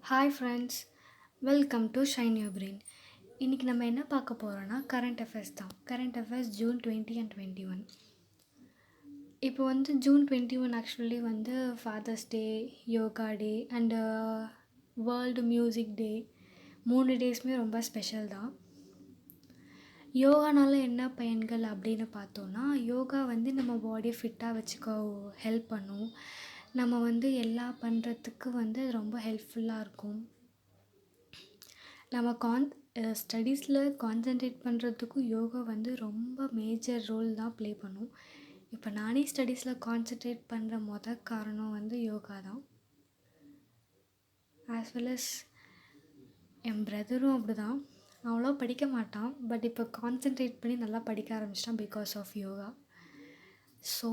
Hi friends, welcome to shine your brain. இன்றைக்கி நம்ம என்ன பார்க்க போகிறோன்னா கரண்ட் அஃபேர்ஸ் தான். Current affairs June 20 and 21. இப்போ June 21 actually father's day, yoga day and world music day. 3 டேஸுமே ரொம்ப ஸ்பெஷல் தான். யோகானால என்ன பயன்கள் அப்படின்னு பார்த்தோன்னா, யோகா நம்ம பாடியை ஃபிட்டாக வச்சுக்க ஹெல்ப் பண்ணும். நம்ம எல்லா பண்ணுறதுக்கு ரொம்ப ஹெல்ப்ஃபுல்லாக இருக்கும். நம்ம ஸ்டடீஸில் கான்சன்ட்ரேட் பண்ணுறதுக்கும் யோகா ரொம்ப மேஜர் ரோல் தான் ப்ளே பண்ணும். இப்போ நானே ஸ்டடீஸில் கான்சன்ட்ரேட் பண்ணுற காரணம் யோகா தான். ஆஸ் வெல் அஸ் என் பிரதரும் அப்படி தான். அவ்வளோ படிக்க மாட்டான், பட் இப்போ கான்சன்ட்ரேட் பண்ணி நல்லா படிக்க ஆரம்பிச்சிட்டான் பிகாஸ் ஆஃப் யோகா. ஸோ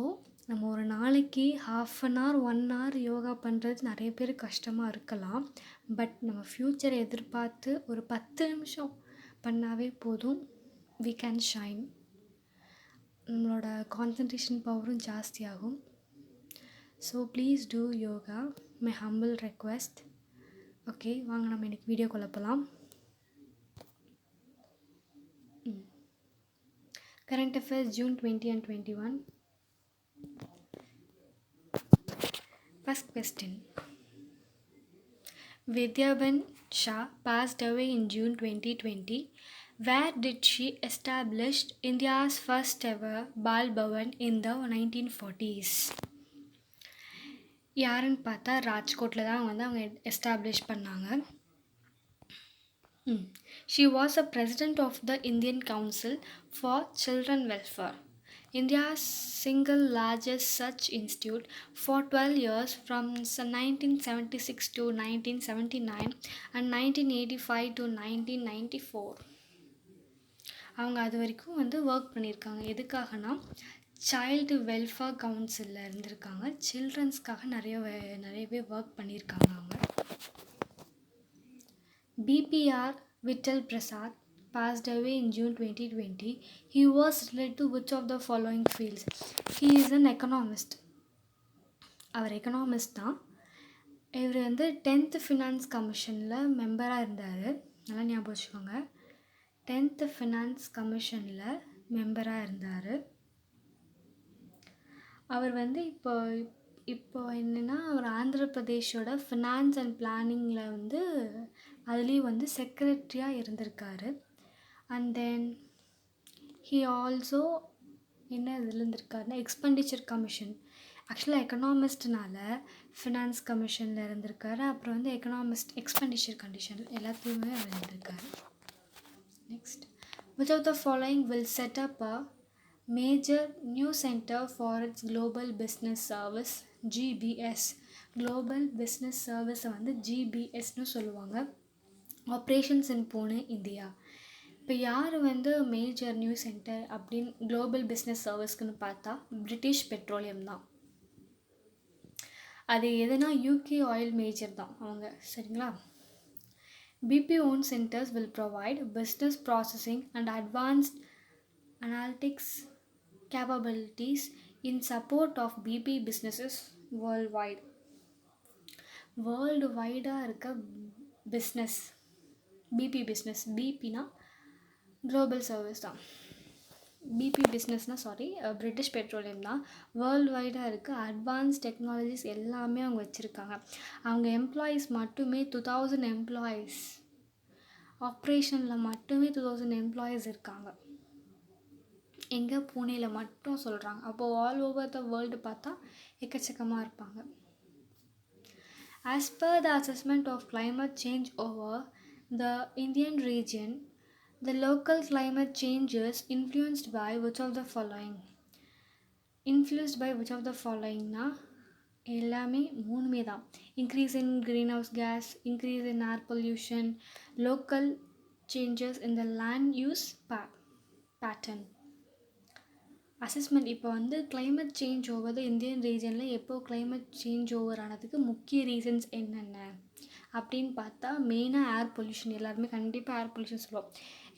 நம்ம ஒரு நாளைக்கு 1/2 an hour 1 hour யோகா பண்ணுறது நிறைய பேர் கஷ்டமாக இருக்கலாம். பட் நம்ம ஃப்யூச்சரை எதிர்பார்த்து ஒரு 10 நிமிஷம் பண்ணாவே போதும், வி கேன் ஷைன். நம்மளோட கான்சன்ட்ரேஷன் பவரும் ஜாஸ்தியாகும். So please do yoga, my humble request. Okay, வாங்க நம்ம இன்றைக்கி வீடியோ போகலாம். Current affairs June 20 and 21. First question. Vidyaben Shah passed away in June 2020. Where did she establish India's first ever Bal Bhavan in the 1940s? யாருன்னு பார்த்தா ராஜ்கோட்டில் தான் அவங்க establish பண்ணாங்க. She was a president of the Indian Council for Children Welfare, India's single largest such institute, for 12 years from 1976 to 1979 and 1985 to 1994. அவங்க அது வரைக்கும் work பண்ணியிருக்காங்க. எதுக்காகனா சைல்டு வெல்ஃபேர் கவுன்சிலில் இருந்திருக்காங்க. சில்ட்ரன்ஸ்க்காக நிறையவே ஒர்க் பண்ணியிருக்காங்க அவங்க. PBR Vittal Prasad passed away in June 2020. He was related to which of the following fields? He is an economist. அவர் எக்கனாமிஸ்ட் தான். இவர் 10th ஃபினான்ஸ் கமிஷனில் மெம்பராக இருந்தார். நல்லா ஞாபகம் வச்சுக்கோங்க, 10th ஃபினான்ஸ் கமிஷனில் மெம்பராக இருந்தார். அவர் இப்போ என்னென்னா, அவர் ஆந்திர பிரதேஷோட ஃபினான்ஸ் அண்ட் பிளானிங்கில் அதுலேயும் செக்ரட்டரியாக இருந்திருக்காரு. அண்ட் தென் ஹீ ஆல்சோ என்ன இதில் இருந்திருக்காருன்னா எக்ஸ்பெண்டிச்சர் கமிஷன். ஆக்சுவலாக எக்கனாமிஸ்ட்னால ஃபினான்ஸ் கமிஷனில் இருந்திருக்காரு. அப்புறம் எக்ஸ்பெண்டிச்சர் கண்டிஷன் எல்லாத்தையுமே அவர் இருந்திருக்காரு. Next, which of the following will set up a major new center for its global business service, GBS. Global business சர்வீஸை GBSன்னு சொல்லுவாங்க. Operations in Pune, India. இப்போ யார் மேஜர் நியூ சென்டர் அப்படின்னு குளோபல் பிஸ்னஸ் சர்வீஸ்க்குன்னு பார்த்தா பிரிட்டிஷ் பெட்ரோலியம் தான். அது எதுனா யூகே ஆயில் மேஜர் தான் அவங்க, சரிங்களா? BP own centers will provide business processing and advanced analytics capabilities in support of BP businesses worldwide. World வைடாக இருக்க பிஸ்னஸ், பிபி பிஸ்னஸ், பிபினா குளோபல் சர்வீஸ் தான். பிபி பிஸ்னஸ்னால் பிரிட்டிஷ் பெட்ரோலியம் தான். வேர்ல்டு வைடாக இருக்க அட்வான்ஸ் டெக்னாலஜிஸ் எல்லாமே அவங்க வச்சுருக்காங்க. அவங்க எம்ப்ளாயீஸ் மட்டுமே 2000 எம்ப்ளாயீஸ், ஆப்ரேஷனில் மட்டுமே 2000 எம்ப்ளாயீஸ் இருக்காங்க. எங்கே? புனேயில் மட்டும் சொல்கிறாங்க. அப்போது ஆல் ஓவர் த வேர்ல்டு பார்த்தா எக்கச்சக்கமாக இருப்பாங்க. As per the assessment of climate change over the Indian region, the local climate changes influenced by which of the following? Influenced by which of the following na எல்லாமே 3 தான். Increase in greenhouse gas, increase in air pollution, local changes in the land use pattern. Assessment இப்போ climate change over the Indian ரீஜனில் எப்போ climate change over ஆனதுக்கு முக்கிய reasons என்னென்ன அப்படின்னு பார்த்தா மெயினாக ஏர் பொல்யூஷன். எல்லாருமே கண்டிப்பாக ஏர் பொல்யூஷன் சொல்லுவோம்.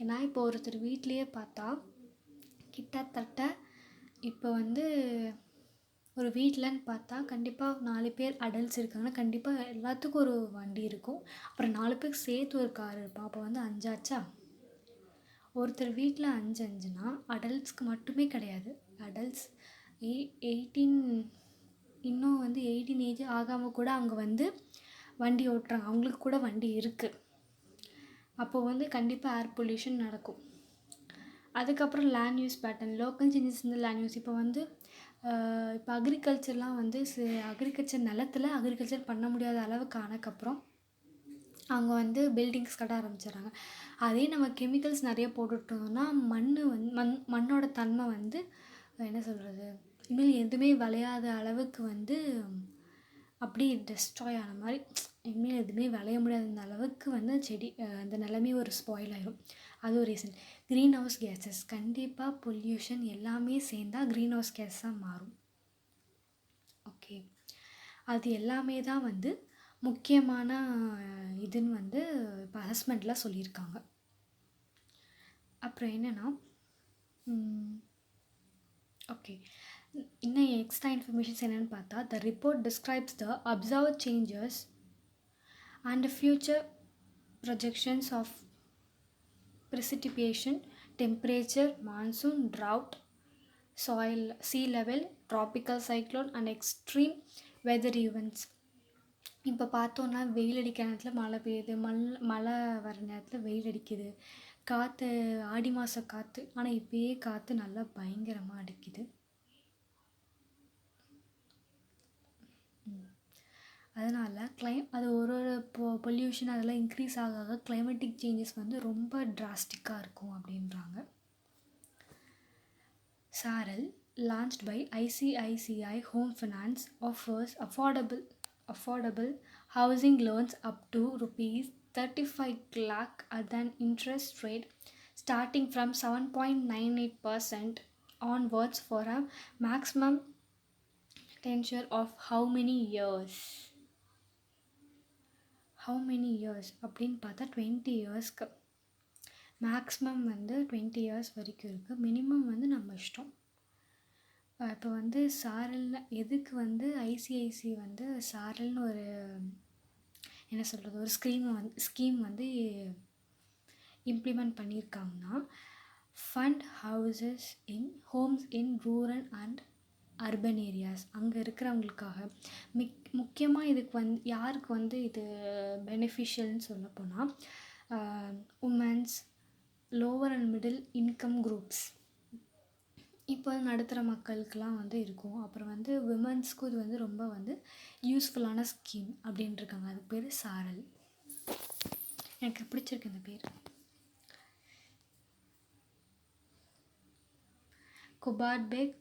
ஏன்னா இப்போ ஒருத்தர் வீட்லேயே பார்த்தா கிட்டத்தட்ட இப்போ ஒரு வீட்டிலன்னு பார்த்தா கண்டிப்பாக 4 பேர் அடல்ட்ஸ் இருக்காங்கன்னா கண்டிப்பாக எல்லாத்துக்கும் ஒரு வண்டி இருக்கும். அப்புறம் 4 பேருக்கு சேர்த்து ஒரு கார் இருக்கும். அப்போ வந்து 5 ஆச்சா? ஒருத்தர் வீட்டில் 5னா அடல்ட்ஸ்க்கு மட்டுமே கிடையாது. அடல்ட்ஸ் 18 இன்னும் வந்து 18 ஏஜ் ஆகாமல் கூட அவங்க வந்து வண்டி ஓட்டுறாங்க. அவங்களுக்கு கூட வண்டி இருக்குது. அப்போ வந்து கண்டிப்பாக ஏர் பொல்யூஷன் நடக்கும். அதுக்கப்புறம் land use pattern, local changes இந்த லேண்ட் யூஸ். இப்போ வந்து இப்போ அக்ரிகல்ச்சர்லாம் வந்து அக்ரிகல்ச்சர் நிலத்தில் அக்ரிகல்ச்சர் பண்ண முடியாத அளவுக்கு ஆனதுக்கப்புறம் அவங்க வந்து பில்டிங்ஸ் கட்ட ஆரம்பிச்சிடுறாங்க. அதே நம்ம கெமிக்கல்ஸ் நிறைய போட்டுட்டோம்னா மண்ணோட தன்மை வந்து என்ன சொல்கிறது, இனிமேல் எதுவுமே விளையாத அளவுக்கு வந்து அப்படியே டெஸ்ட்ராய் ஆன மாதிரி, இனிமேல் எதுவுமே விளைய முடியாத அளவுக்கு வந்து செடி அந்த நிலமே ஒரு ஸ்பாயில் ஆயிடும். அது ஒரு ரீசன். க்ரீன் ஹவுஸ் கேஸஸ், கண்டிப்பாக பொல்யூஷன் எல்லாமே சேர்ந்தால் க்ரீன் ஹவுஸ் கேஸாக மாறும். ஓகே, அது எல்லாமே தான் வந்து முக்கியமான இதுன்னு வந்து இப்போ அசஸ்மெண்ட்டில் சொல்லியிருக்காங்க. அப்புறம் என்னென்னா ஓகே, இன்னும் எக்ஸ்ட்ரா இன்ஃபர்மேஷன்ஸ் என்னென்னு பார்த்தா, the report describes the observe changes and future projections of precipitation, temperature, monsoon, drought, soil, sea level, tropical cyclone and extreme weather events. இப்போ பார்த்தோன்னா வெயில் அடிக்கிற நேரத்தில் மழை பெய்யுது, மழை வர நேரத்தில் வெயில் அடிக்குது, காற்று ஆடி மாத காற்று. ஆனால் இப்போயே காற்று நல்லா பயங்கரமாக அடிக்குது. அதனால் அது ஒரு பொல்யூஷன் அதெல்லாம் இன்க்ரீஸ் ஆக கிளைமேட்டிக் சேஞ்சஸ் வந்து ரொம்ப டிராஸ்டிக்காக இருக்கும் அப்படின்றாங்க. சாரல் launched by ICICI Home Finance offers affordable housing loans up to ₹35 lakh at an interest rate starting from 7.98% onwards for a maximum tenure of how many years அப்படின்னு பார்த்தா 20 இயர்ஸ்க்கு. மேக்ஸிமம் வந்து 20 இயர்ஸ் வரைக்கும் இருக்குது. மினிமம் வந்து நம்ம இஷ்டம். இப்போ வந்து சாரல்னு எதுக்கு வந்து ஐசிஐசி வந்து சாரல்னு ஒரு என்ன சொல்கிறது, ஒரு ஸ்கீம் வந்து இம்ப்ளிமெண்ட் பண்ணியிருக்காங்கன்னா, fund Holmes in rural and urban areas அங்கே இருக்கிறவங்களுக்காக. முக்கியமாக இதுக்கு வந்து யாருக்கு வந்து இது பெனிஃபிஷியல்னு சொல்ல போனால், women's, lower and middle income groups, இப்போ நடுத்தர மக்களுக்கெலாம் வந்து இருக்கும். அப்புறம் வந்து விமன்ஸ்க்கும் இது வந்து ரொம்ப வந்து யூஸ்ஃபுல்லான ஸ்கீம் அப்படின்ட்டு இருக்காங்க. அதுக்கு பேர் சாரல். எனக்கு பிடிச்சிருக்கு இந்த பேர். Kubatbek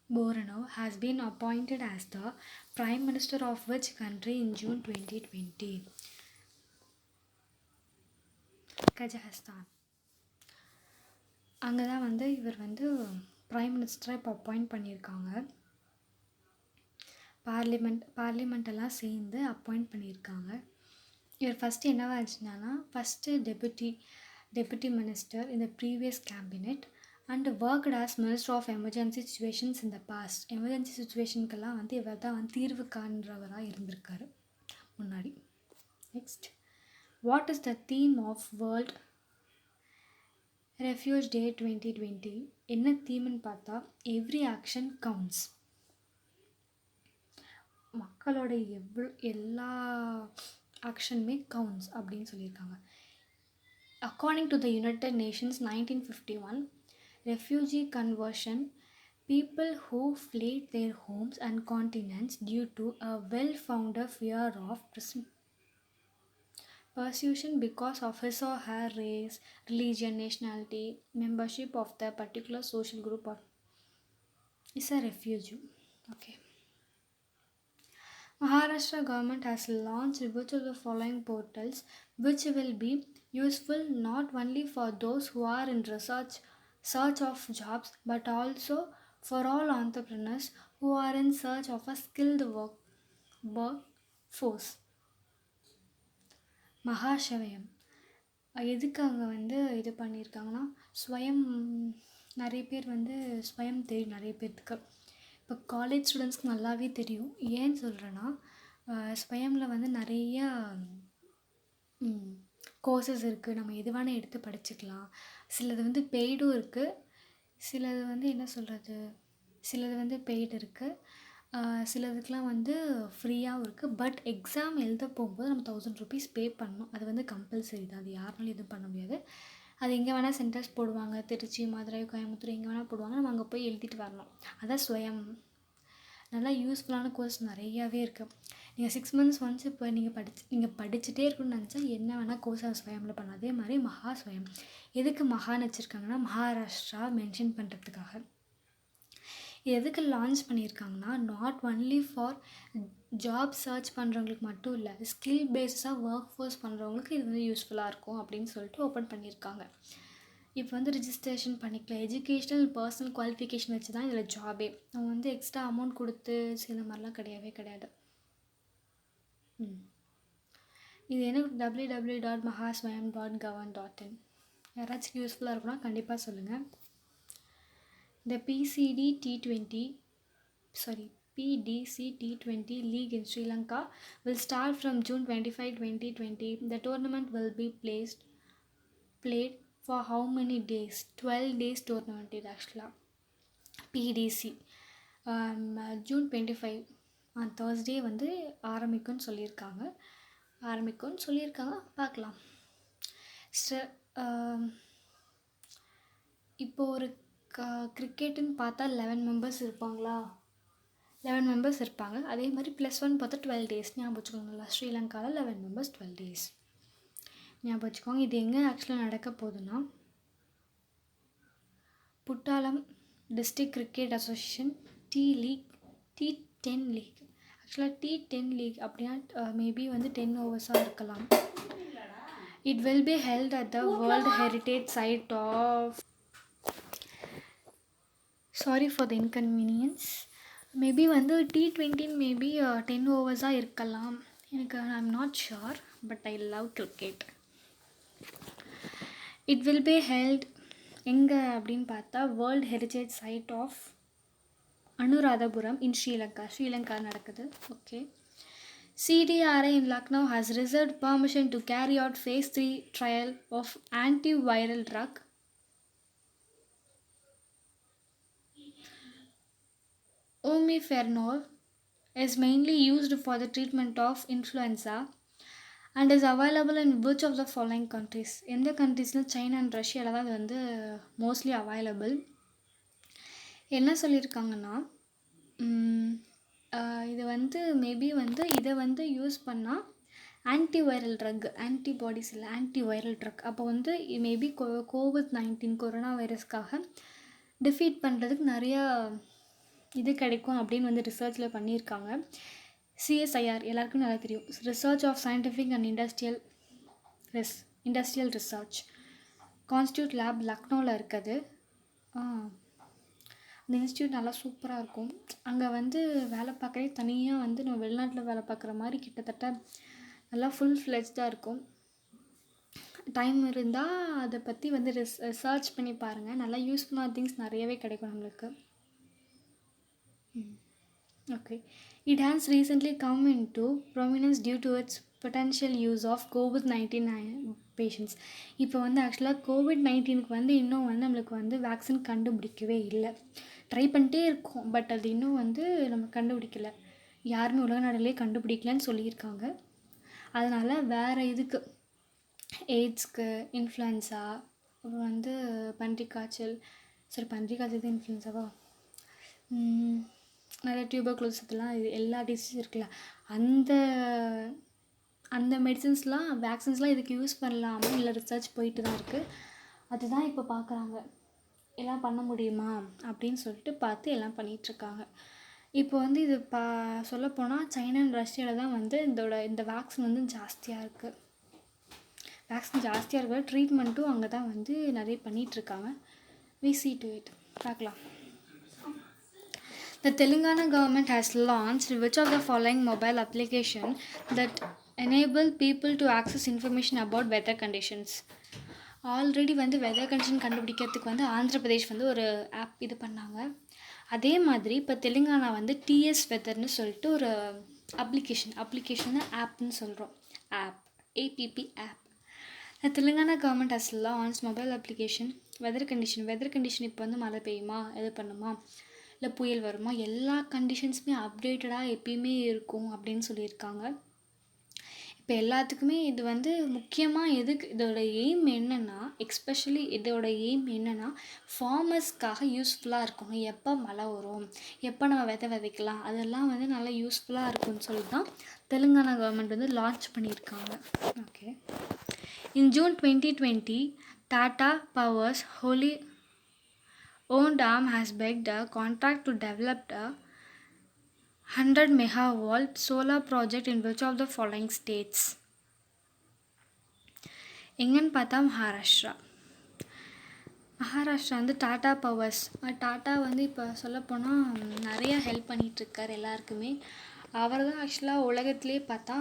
Boronov has been appointed as the Prime Minister of which country in June 2020? Kazakhstan. அங்கே தான் வந்து இவர் வந்து ப்ரைம் மினிஸ்டராக இப்போ அப்பாயிண்ட் பண்ணியிருக்காங்க. பார்லிமெண்ட்டெல்லாம் சேர்ந்து அப்பாயிண்ட் பண்ணியிருக்காங்க. இவர் ஃபஸ்ட்டு என்னவா இருந்துச்சுன்னா, first deputy minister in the previous cabinet and worked as Minister of Emergency Situations in the past. Emergency சுச்சுவேஷனுக்கெல்லாம் வந்து இவர் தான் வந்து தீர்வு காண்றவராக இருந்திருக்காரு முன்னாடி. Next, what is the theme of world refuge day 2020? என்ன தீம்னு பார்த்தா, எவ்ரி ஆக்ஷன் கவுண்ட்ஸ். மக்களோட எல்லா ஆக்ஷனுமே கவுண்ட்ஸ் அப்படின்னு சொல்லியிருக்காங்க. According to the United Nations 1951 refugee conversion, people who fled their homes and continents due to a well-founded fear of persecution because of his or her race, religion, nationality, membership of the particular social group is a refugee. Okay. Maharashtra government has launched which of the following portals which will be useful not only for those who are in search of jobs but also for all entrepreneurs who are in search of a skilled workforce? மகாசவயம் எதுக்கு அங்கே வந்து இது பண்ணியிருக்காங்கன்னா, நிறைய பேர் வந்து ஸ்வயம் தெரியும் நிறைய பேர்த்துக்கு. இப்போ காலேஜ் ஸ்டூடெண்ட்ஸ்க்கு நல்லாவே தெரியும். ஏன்னு சொல்கிறேன்னா, ஸ்வயமில் வந்து நிறையா கோர்சஸ் இருக்குது. நம்ம எது வேணால் எடுத்து படிச்சுக்கலாம். சிலது வந்து பெய்டும் இருக்குது, சிலது வந்து என்ன சொல்கிறது, சிலது வந்து பெய்டு இருக்குது, சிலதுக்கெலாம் வந்து ஃப்ரீயாகவும் இருக்குது. பட் எக்ஸாம் எழுத போகும்போது நம்ம 1000 ருபீஸ் பே பண்ணணும். அது வந்து கம்பல்சரி தான். அது யாருனாலும் எதுவும் பண்ண முடியாது. அது எங்கே வேணால் சென்டர்ஸ் போடுவாங்க. திருச்சி, மதுரை, கோயம்புத்தூர் எங்கே வேணால் போடுவாங்க. நம்ம அங்கே போய் எழுதிட்டு வரணும். அதான் ஸ்வயம். நல்லா யூஸ்ஃபுல்லான கோர்ஸ் நிறையாவே இருக்குது. நீங்கள் 6 months ஒன்ஸ் இப்போ நீங்கள் படிச்சுட்டே இருக்கணும்னு நினச்சா என்ன வேணால் கோர்ஸ் ஸ்வயமில் பண்ணலாம். அதே மாதிரி மகா ஸ்வயம். எதுக்கு மகான்னு வச்சுருக்காங்கன்னா, மகாராஷ்டிரா மென்ஷன் பண்ணுறதுக்காக. எதுக்கு லான்ச் பண்ணியிருக்காங்கன்னா, not only for job search பண்ணுறவங்களுக்கு மட்டும் இல்லை, ஸ்கில் பேஸஸாக ஒர்க் ஃபோர்ஸ் பண்ணுறவங்களுக்கு இது வந்து யூஸ்ஃபுல்லாக இருக்கும் அப்படின்னு சொல்லிட்டு ஓப்பன் பண்ணியிருக்காங்க. இப்போ வந்து ரிஜிஸ்ட்ரேஷன் பண்ணிக்கலாம். எஜுகேஷ்னல் பர்சனல் குவாலிஃபிகேஷன் வச்சு தான் இதில் ஜாபே. அவங்க வந்து எக்ஸ்ட்ரா அமௌண்ட் கொடுத்து இந்த மாதிரிலாம் கிடையாது. இது எனக்கு www.mahaswayam.govern.in. யாராச்சும் யூஸ்ஃபுல்லாக இருக்குன்னா கண்டிப்பாக சொல்லுங்கள். The PDC T20 League in Sri Lanka will start from June 25, 2020. The tournament will be played for how many days? 12 days tournament இது ஆக்சுவலாக. PDC June 25 Thursday வந்து ஆரம்பிக்கும்னு சொல்லியிருக்காங்க. பார்க்கலாம். இப்போ ஒரு கிரிக்கெட்டுன்னு பார்த்தா 11 members இருப்பாங்களா? 11 members இருப்பாங்க. அதே மாதிரி +1 பார்த்தா 12 days ஞாபகம் வச்சுக்கோங்களா? ஸ்ரீலங்காவில் 11 members 12 days ஞாபகம் வச்சுக்கோங்க. இது எங்கே ஆக்சுவலாக நடக்க போகுதுன்னா, Puttalam district cricket association T10 league. ஆக்சுவலாக T10 லீக் அப்படின்னா மேபி வந்து 10 overs இருக்கலாம். It will be held at the World Heritage Site of... Sorry for the inconvenience. Maybe வந்து T20 மேபி 10 overs இருக்கலாம். எனக்கு I'm not sure, but I love cricket. It will be held எங்கே அப்படின்னு பார்த்தா world heritage site of Anuradhapura in Sri Lanka நடக்குது. Okay. CDRI in Lucknow has reserved permission to carry out phase 3 trial of antiviral drug Omifernol is mainly used for the treatment of influenza and is available in which of the following countries? எந்த கண்ட்ரீஸ்னால் China and ரஷ்யாவில் தான் அது வந்து mostly available. என்ன சொல்லியிருக்காங்கன்னா, இது வந்து maybe வந்து இதை வந்து யூஸ் பண்ணால் ஆன்டிவைரல் ட்ரக், ஆன்டிபாடிஸ் இல்லை ஆன்டிவைரல் ட்ரக், அப்போ வந்து மேபி COVID-19 கொரோனா வைரஸ்க்காக டிஃபீட் பண்ணுறதுக்கு நிறையா இது கிடைக்கும் அப்படின்னு வந்து ரிசர்ச்சில் பண்ணியிருக்காங்க. CSIR எல்லாருக்கும் நல்லா தெரியும், research of scientific and industrial research constitute lab லக்னோவில் இருக்குது. அந்த இன்ஸ்டியூட் நல்லா சூப்பராக இருக்கும். அங்கே வந்து வேலை பார்க்குறே தனியாக வந்து நம்ம வெளிநாட்டில் வேலை பார்க்குற மாதிரி கிட்டத்தட்ட நல்லா ஃபுல் ஃப்ளெஜ்டாக இருக்கும். டைம் இருந்தால் அதை பற்றி வந்து ரிசர்ச் பண்ணி பாருங்கள். நல்லா யூஸ்ஃபுல்லான திங்ஸ் நிறையவே கிடைக்கும் நம்மளுக்கு. Okay. It has recently come into prominence due to its potential use of COVID-19 patients. இப்போ வந்து ஆக்சுவலாக COVID-19க்கு வந்து இன்னும் வந்து நம்மளுக்கு வந்து வேக்சின் கண்டுபிடிக்கவே இல்லை. ட்ரை பண்ணிட்டே இருக்கோம், பட் அது இன்னும் வந்து நம்ம கண்டுபிடிக்கல. யாருமே உலக நாடுகளே கண்டுபிடிக்கலன்னு சொல்லியிருக்காங்க. அதனால் வேறு இதுக்கு எய்ட்ஸ்க்கு, இன்ஃப்ளூயன்ஸா, அப்புறம் வந்து பன்றிக்காய்ச்சல் இன்ஃப்ளூயன்ஸாவா, நிறைய டியூபர்குலோசிஸ் இதெல்லாம் இது எல்லா டிசீஸ் இருக்குல்ல, அந்த மெடிசன்ஸ்லாம் வேக்சின்ஸ்லாம் இதுக்கு யூஸ் பண்ணலாமா இல்லை ரிசர்ச் போயிட்டு தான் இருக்குது. அதுதான் இப்போ பார்க்குறாங்க, எல்லாம் பண்ண முடியுமா அப்படின்னு சொல்லிட்டு பார்த்து எல்லாம் பண்ணிகிட்ருக்காங்க. இப்போ வந்து இது சொல்லப்போனால் சைனா அண்ட் ரஷ்யாவில் தான் வந்து இந்த வேக்சின் வந்து ஜாஸ்தியாக இருக்குது. ட்ரீட்மெண்ட்டும் அங்கே தான் வந்து நிறைய பண்ணிகிட்ருக்காங்க. we see to it. பார்க்கலாம். The Telangana government has launched which of the following mobile application that enable people to access information about weather conditions? Already வந்து வெதர் கண்டிஷன் கண்டுபிடிக்கிறதுக்கு வந்து ஆந்திர பிரதேஷ் வந்து ஒரு ஆப் இது பண்ணாங்க. அதே மாதிரி இப்போ தெலுங்கானா வந்து டிஎஸ் வெதர்னு சொல்லிட்டு ஒரு அப்ளிகேஷன் ஆப்னு சொல்கிறோம். APP app. Telangana government has launch mobile application weather condition இப்போ வந்து மழை பெய்யுமா, எது பண்ணுமா, இல்லை புயல் வருமா, எல்லா கண்டிஷன்ஸுமே அப்டேட்டடாக எப்பயுமே இருக்கும் அப்படின்னு சொல்லியிருக்காங்க. இப்போ எல்லாத்துக்குமே இது வந்து முக்கியமாக எதுக்கு இதோட எய்ம் என்னென்னா, எக்ஸ்பெஷலி இதோட எய்ம் என்னென்னா ஃபார்மர்ஸ்க்காக யூஸ்ஃபுல்லாக இருக்கணும். எப்போ மழை வரும், எப்போ நம்ம விதைக்கலாம், அதெல்லாம் வந்து நல்லா யூஸ்ஃபுல்லாக இருக்கும்னு சொல்லி தான் தெலுங்கானா கவர்மெண்ட் வந்து லான்ச் பண்ணியிருக்காங்க. Okay. In June 2020, Tata Power's wholly owned arm has begged a contract to develop a 100 megawatt solar project in which of the following states? எங்கன்னு பார்த்தா மகாராஷ்டிரா வந்து டாடா பவர்ஸ். டாட்டா வந்து இப்போ சொல்லப்போனால் நிறைய ஹெல்ப் பண்ணிகிட்ருக்கார் எல்லாருக்குமே. அவர் தான் ஆக்சுவலாக உலகத்திலே பார்த்தா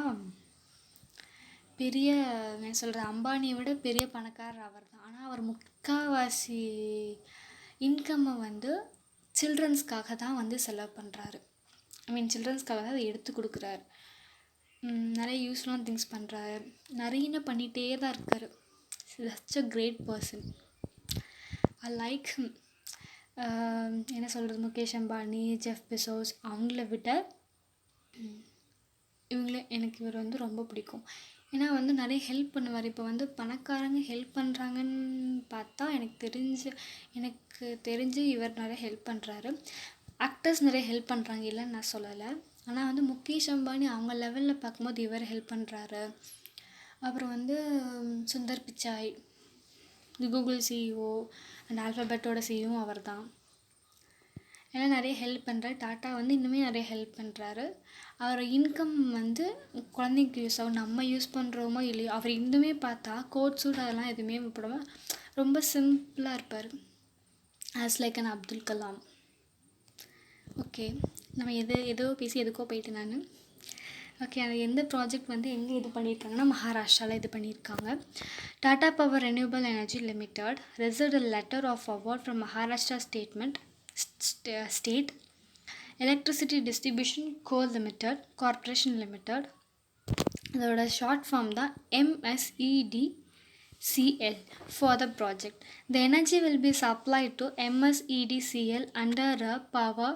பெரிய என்ன சொல்கிறது, அம்பானியை விட பெரிய பணக்காரர் அவர் தான். ஆனால் அவர் முக்கால்வாசி இன்கம்மை வந்து சில்ட்ரன்ஸ்க்காக தான் வந்து செலவு பண்ணுறாரு. சில்ட்ரன்ஸ்க்காக தான் அதை எடுத்து கொடுக்குறாரு. நிறைய யூஸ்ஃபுல்லான திங்ஸ் பண்ணுறாரு. நிறைய பண்ணிகிட்டே தான் இருக்கார். Such a great person. I like him. என்ன சொல்கிறது, முகேஷ் அம்பானி, ஜெஃப் பெசோஸ் அவங்கள விட எனக்கு இவர் வந்து ரொம்ப பிடிக்கும். ஏன்னா வந்து நிறைய ஹெல்ப் பண்ணுவார். இப்போ வந்து பணக்காரங்க ஹெல்ப் பண்ணுறாங்கன்னு பார்த்தா எனக்கு தெரிஞ்சு இவர் நிறைய ஹெல்ப் பண்ணுறாரு. ஆக்டர்ஸ் நிறைய ஹெல்ப் பண்ணுறாங்க, இல்லைன்னு நான் சொல்லலை. ஆனால் வந்து முகேஷ் அம்பானி அவங்க லெவலில் பார்க்கும்போது இவர் ஹெல்ப் பண்ணுறாரு. அப்புறம் வந்து Sundar Pichai, Google CEO and ஆல்ஃபபெட்டோட சிஇஓ அவர் தான். எல்லாம் நிறைய ஹெல்ப் பண்ணுறாரு. டாட்டா வந்து இன்னுமே நிறைய ஹெல்ப் பண்ணுறாரு. அவர் இன்கம் வந்து குழந்தைங்களுக்கு யூஸ் ஆகும். நம்ம யூஸ் பண்ணுறோமோ இல்லையோ, அவர் இன்னுமே பார்த்தா கோட் சூட் அதெல்லாம் எதுவுமே போடாமல் ரொம்ப சிம்பிளாக இருப்பார். As like an Abdul Kalam. Okay, நம்ம எதோ பேசி எதுக்கோ போயிட்டு நான். ஓகே, அது எந்த ப்ராஜெக்ட் வந்து எங்கே இது பண்ணியிருக்காங்கன்னா மகாராஷ்டிராவில் இது பண்ணியிருக்காங்க. Tata power renewable energy limited received a letter of award from Maharashtra State Electricity Distribution Coal Limited Corporation Limited. அதோட ஷார்ட் ஃபார்ம் தான் MSEDCL for the project. The energy will be supplied to MSEDCL under a power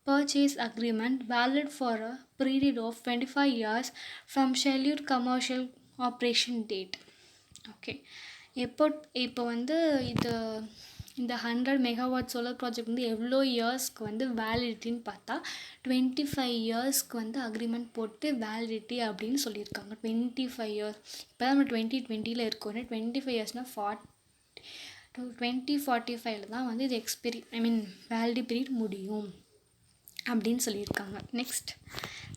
purchase agreement valid for a period of 25 years from scheduled commercial operation date. Okay, இப்போ வந்து இந்த 100 megawatt solar project வந்து எவ்வளோ இயர்ஸ்க்கு வந்து வேலிடிட்டின்னு பார்த்தா 25 இயர்ஸ்க்கு வந்து அக்ரிமெண்ட் போட்டு வேலிடிட்டி அப்படின்னு சொல்லியிருக்காங்க. 25 இயர்ஸ். இப்போ தான் நம்ம 2020 இருக்கோம். 25 இயர்ஸ்னால் 2045 தான் வந்து இது வேலிடி பீரியட் முடியும் அப்படின்னு சொல்லியிருக்காங்க. Next,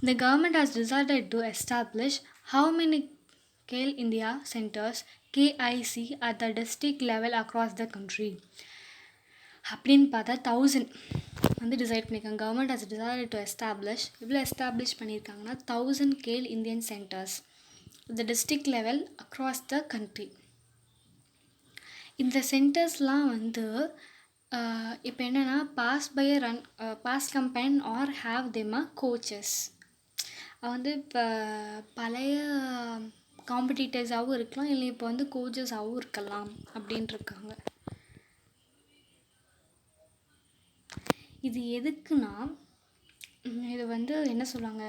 the government has decided to establish how many KAIL India centers KIC at the district level across the country அப்படின்னு பார்த்தா 1000 வந்து டிசைட் பண்ணியிருக்காங்க. Government has decided to establish, இவ்வளோ எஸ்டாப்ளிஷ் பண்ணியிருக்காங்கன்னா 1000 KAIL Indian centers the district level across the country. இந்த சென்டர்ஸ்லாம் வந்து இப்போ என்னென்னா pass combine or have them coaches. வந்து இப்போ பழைய காம்படிட்டர்ஸாகவும் இருக்கலாம், இல்லை இப்போ வந்து கோச்சஸாகவும் இருக்கலாம் அப்படின்ட்டுருக்காங்க. இது எதுக்குன்னா, இது வந்து என்ன சொல்லுவாங்க,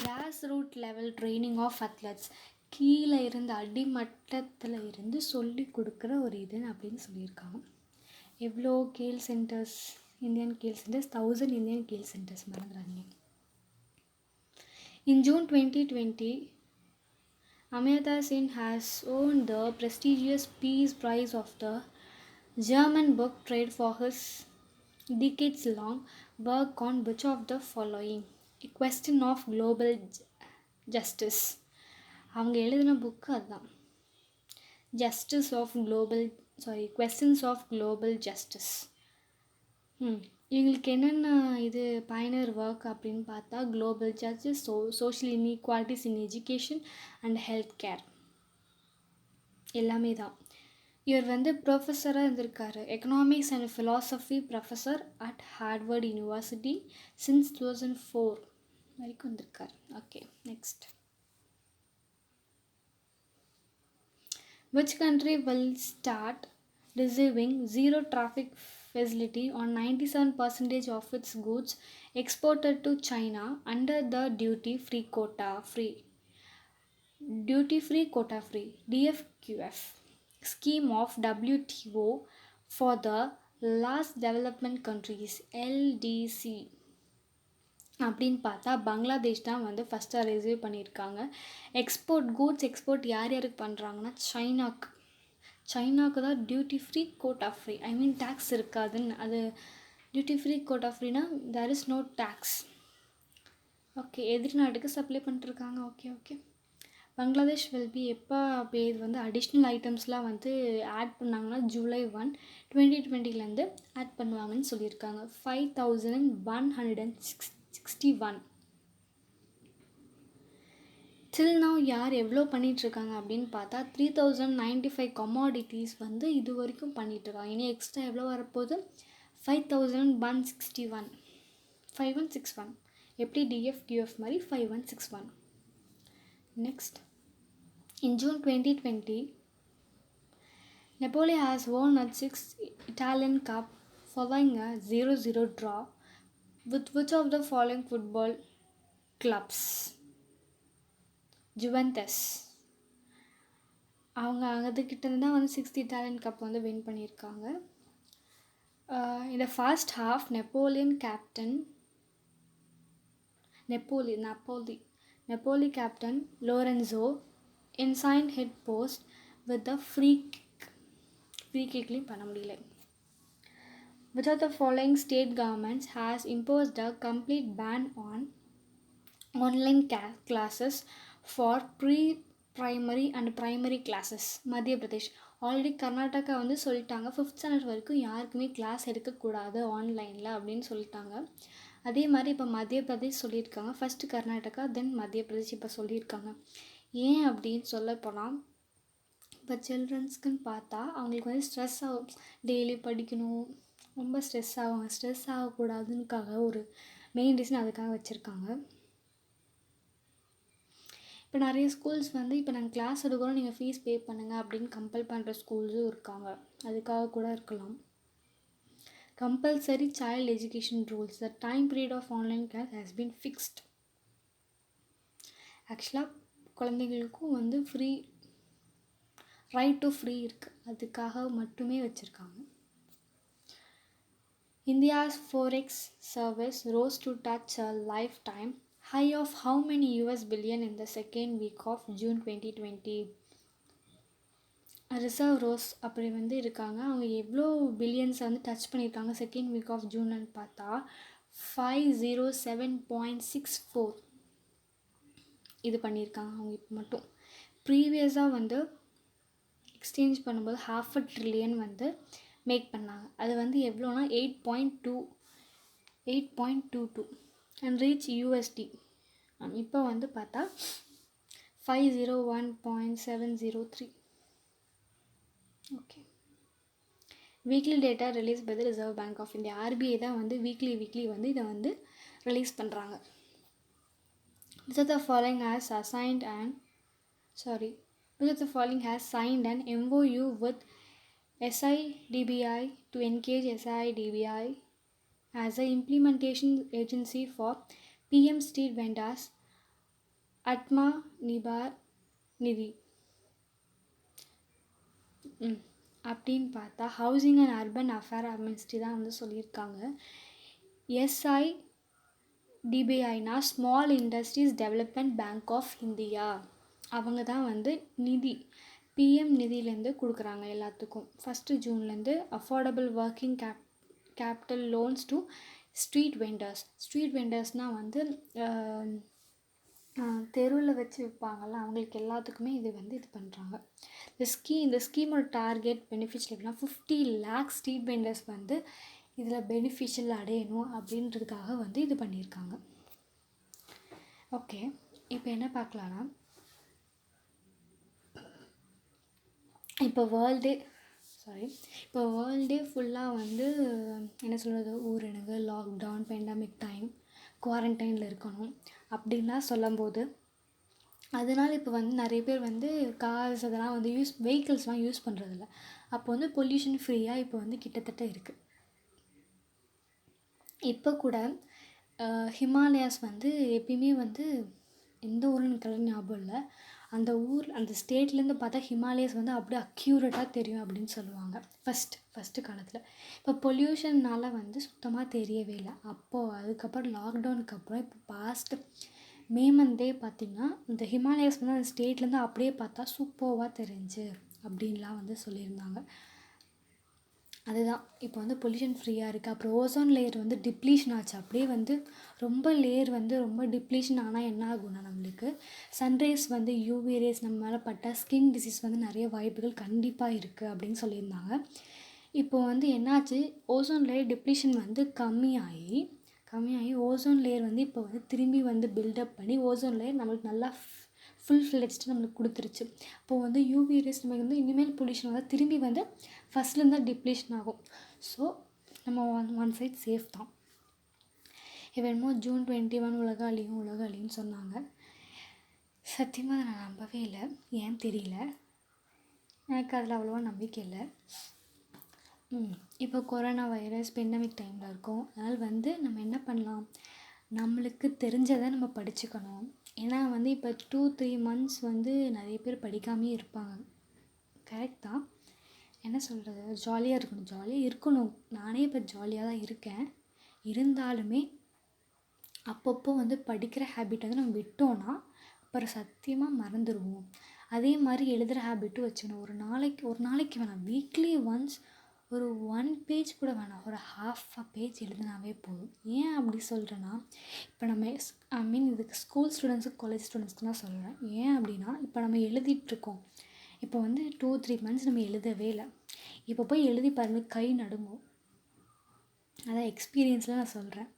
grass root level training of athletes, கீழே இருந்து அடிமட்டத்தில் இருந்து சொல்லி கொடுக்குற ஒரு இது அப்படின்னு சொல்லியிருக்காங்க. எவ்வளோ Khel centres, Indian Khel centres, 1000 Indian Khel centres, மறந்துடாதீங்க. In June 2020, Amartya Sen has won the prestigious Peace Prize of the German Book Trade for his decades-long work on which of the following? A Question of Global Justice. அவங்க எழுதின book அதுதான், Questions of Global Justice. இவங்களுக்கு என்னென்ன இது பயனர் work அப்படின்னு பார்த்தா global justice, social inequalities in education and health care எல்லாமே தான். இவர் வந்து ப்ரொஃபஸராக இருந்திருக்காரு, economics and philosophy professor at Harvard university since 2004 வரைக்கும் வந்திருக்கார். Okay, next. Which country will start receiving zero traffic facility on 97% of its goods exported to China under the duty-free quota-free DFQF scheme of WTO for the last development countries LDC? அப்படின்னு பார்த்தா பங்களாதேஷ் தான் வந்து ஃபஸ்ட்டாக receive பண்ணியிருக்காங்க. Goods export யார் யாருக்கு பண்ணுறாங்கன்னா சைனாக்கு தான் duty free quota free, I mean tax இருக்காதுன்னு. அது டியூட்டி ஃப்ரீ கோட்டா ஃப்ரீனா there is no tax. Okay, எதிரி நாட்டுக்கு சப்ளை பண்ணிட்டுருக்காங்க. ஓகே. பங்களாதேஷ் வில் பி எப்போ இது வந்து அடிஷ்னல் ஐட்டம்ஸ்லாம் வந்து ஆட் பண்ணாங்கன்னா July 1, 2020 ஆட் பண்ணுவாங்கன்னு சொல்லியிருக்காங்க. 5161. டில் நவ் யார் எவ்வளோ பண்ணிகிட்ருக்காங்க அப்படின்னு பார்த்தா 3095 கமாடிட்டிஸ் வந்து இது வரைக்கும் பண்ணிகிட்ருக்காங்க. இனி எக்ஸ்ட்ரா எவ்வளோ வரப்போகுது? 5161. எப்படி DFQF மாதிரி 5161. Next. In June 2020 Napoli has won its 6th Italian Cup following a 0-0 draw with which of the following football clubs? Juventus. அவங்க அதுக்கிட்டேருந்து தான் வந்து 6th இட்டாலியன் கப் வந்து வின் பண்ணியிருக்காங்க. இந்த first half Napoli captain Lorenzo Insigne hit post with the free கிக்லையும் பண்ண முடியல. Which of the following state governments has imposed a complete ban on online classes for pre-primary and primary classes? மத்திய Pradesh. Already Karnataka வந்து சொல்லிட்டாங்க 5th standard வரைக்கும் யாருக்குமே class எடுக்கக்கூடாது ஆன்லைனில் அப்படின்னு சொல்லிட்டாங்க. அதே மாதிரி இப்போ மத்திய பிரதேஷ் சொல்லியிருக்காங்க. ஃபஸ்ட்டு கர்நாடகா, தென் மத்திய பிரதேஷ் இப்போ சொல்லியிருக்காங்க. ஏன் அப்படின்னு சொல்ல போனால், இப்போ சில்ட்ரன்ஸ்க்குன்னு பார்த்தா அவங்களுக்கு வந்து ஸ்ட்ரெஸ் ஆகும், டெய்லி படிக்கணும், ரொம்ப ஸ்ட்ரெஸ் ஆகக்கூடாதுன்னுக்காக ஒரு மெயின் ரீசன் அதுக்காக வச்சுருக்காங்க. இப்போ நிறைய ஸ்கூல்ஸ் வந்து இப்போ நாங்கள் கிளாஸ் எடுக்கிறோம், நீங்கள் ஃபீஸ் பே பண்ணுங்கள் அப்படின்னு கம்பல் பண்ணுற ஸ்கூல்ஸும் இருக்காங்க. அதுக்காக கூட இருக்கலாம். Compulsory child education rules, the time period of online class has been fixed. ஆக்சுவலாக குழந்தைங்களுக்கும் வந்து ரைட் டு ஃப்ரீ இருக்குது, அதுக்காக மட்டுமே வச்சுருக்காங்க. India's forex service rose to touch a lifetime high of how many US billion in the second week of June 2020? Reserve rose அப்படி வந்து இருக்காங்க. அவங்க எவ்வளோ பில்லியன்ஸை வந்து டச் பண்ணியிருக்காங்க செகண்ட் வீக் ஆஃப் ஜூன்னு பார்த்தா 507.64 இது பண்ணியிருக்காங்க அவங்க இப்போ மட்டும். ப்ரீவியஸாக வந்து எக்ஸ்சேஞ்ச் பண்ணும்போது 500 trillion வந்து மேக் பண்ணாங்க. அது வந்து எவ்வளோனா 8.22 அண்ட் ரீச் USD. இப்போ வந்து பார்த்தா 501.703. Okay. Weekly data release by the Reserve Bank of India. RBI தான் வந்து வீக்லி வந்து இதை வந்து ரிலீஸ் பண்ணுறாங்க. Which of the following has signed an MOU with SIDBI to engage SIDBI as an implementation agency for PM Street Vendors Atmanirbhar Nidhi? அப்படின்னு பார்த்தா housing and urban affair ministry தான் வந்து சொல்லியிருக்காங்க. SIDBIனா small industries development bank of India. அவங்க தான் வந்து PM நிதியிலேருந்து கொடுக்குறாங்க எல்லாத்துக்கும். 1 ஜூன்லேருந்து affordable working capital loans to street வெண்டர்ஸ்னால் வந்து தெருவில் வச்சு விற்பாங்கள்ல, அவங்களுக்கு எல்லாத்துக்குமே இது வந்து இது பண்ணுறாங்க. இந்த ஸ்கீமோட டார்கெட் பெனிஃபிஷியல் எப்படின்னா 50 lakh ஸ்ட்ரீட் வெண்டர்ஸ் வந்து இதில் பெனிஃபிஷியல் அடையணும் அப்படின்றதுக்காக வந்து இது பண்ணியிருக்காங்க. ஓகே, இப்போ என்ன பார்க்கலான்னா, இப்போ வேர்ல்டு சாரி, இப்போ வேர்ல்டே ஃபுல்லாக வந்து என்ன சொல்கிறது, ஊரடங்கு, லாக்டவுன், பெண்டமிக் டைம், குவாரண்டைனில் இருக்கணும் அப்படின்லாம் சொல்லும்போது, அதனால் இப்போ வந்து நிறைய பேர் வந்து கார்ஸ் அதெல்லாம் வந்து வெஹிக்கிள்ஸ்லாம் யூஸ் பண்ணுறதில்ல. அப்போ வந்து பொல்யூஷன் ஃப்ரீயாக இப்போ வந்து கிட்டத்தட்ட இருக்குது. இப்போ கூட ஹிமாலயாஸ் வந்து எப்பயுமே வந்து எந்த ஊருன்னு எனக்கு கரெக்டாக ஞாபகம் இல்லை, அந்த ஸ்டேட்லேருந்து பார்த்தா ஹிமாலயாஸ் வந்து அப்படியே அக்யூரேட்டாக தெரியும் அப்படின்னு சொல்லுவாங்க ஃபஸ்ட்டு காலத்தில். இப்போ பொல்யூஷன்னால் வந்து சுத்தமாக தெரியவே இல்லை. அதுக்கப்புறம் லாக்டவுனுக்கு அப்புறம் இப்போ பாஸ்ட்டு மே மந்தே பார்த்திங்கன்னா இந்த ஹிமாலயாஸ் வந்து அந்த ஸ்டேட்லேருந்து அப்படியே பார்த்தா சூப்பராக தெரிஞ்சு அப்படின்லாம் வந்து சொல்லியிருந்தாங்க. அதுதான் இப்போ வந்து பொல்யூஷன் ஃப்ரீயாக இருக்குது. அப்புறம் ஓசோன் லேயர் வந்து டிப்ளீஷன் ஆச்சு. அப்படியே வந்து லேயர் வந்து ரொம்ப டிப்ளீஷன் ஆனால் என்ன ஆகும்னா, நம்மளுக்கு சன்ரைஸ் வந்து யூவி ரேஸ் நம்ம மேலே பட்டால் ஸ்கின் டிசீஸ் வந்து நிறைய வாய்ப்புகள் கண்டிப்பாக இருக்குது அப்படின்னு சொல்லியிருந்தாங்க. இப்போ வந்து என்னாச்சு, ஓசோன் லேயர் டிப்ளீஷன் வந்து கம்மியாகி ஓசோன் லேயர் வந்து இப்போ வந்து திரும்பி வந்து பில்டப் பண்ணி ஓசோன் லேயர் நம்மளுக்கு நல்லா ஃபுல் ஃப்ளெட்ஜ்டு நம்மளுக்கு கொடுத்துருச்சு. அப்போது வந்து யூவி ரேஸ் நமக்கு வந்து இனிமேல் பொல்யூஷன் வந்து திரும்பி வந்து ஃபஸ்ட்லேருந்து தான் டிப்ளீஷன் ஆகும். ஸோ நம்ம ஒன் சைட் சேஃப் தான். இப்போ என்னமோ June 21 உலக அழியும்னு சொன்னாங்க. சத்தியமாக அதை நான் நம்பவே இல்லை. ஏன் தெரியல, எனக்கு அதில் அவ்வளோவா நம்பிக்கை இல்லை. இப்போ கொரோனா வைரஸ் பெண்டமிக் டைமில் இருக்கோம். அதனால் வந்து நம்ம என்ன பண்ணலாம், நம்மளுக்கு தெரிஞ்சதை நம்ம படிச்சுக்கணும். ஏன்னா வந்து இப்போ 2-3 months வந்து நிறைய பேர் படிக்காமே இருப்பாங்க. கரெக்ட் தான். என்ன சொல்கிறது, ஜாலியாக இருக்கணும். நானே இப்போ ஜாலியாக தான் இருக்கேன். இருந்தாலுமே அப்பப்போ வந்து படிக்கிற ஹேபிட் வந்து நம்ம விட்டோன்னா அப்புறம் சத்தியமாக மறந்துடுவோம். அதே மாதிரி எழுதுகிற ஹேபிட்டும் வச்சுக்கணும். ஒரு நாளைக்கு வேணாம், வீக்லி ஒன்ஸ் ஒரு 1 page கூட வேணாம், ஒரு half a page எழுதினாவே போதும். ஏன் அப்படி சொல்கிறேன்னா, இப்போ நம்ம இதுக்கு ஸ்கூல் ஸ்டூடெண்ட்ஸுக்கு காலேஜ் ஸ்டூடெண்ட்ஸ்க்கு தான் சொல்கிறேன். ஏன் அப்படின்னா, இப்போ நம்ம எழுதிட்டுருக்கோம். இப்போ வந்து 2-3 months நம்ம எழுதவே இல்லை. இப்போ போய் எழுதி பாருங்கள், கை நடுங்கும். அதான் எக்ஸ்பீரியன்ஸில் நான் சொல்கிறேன்.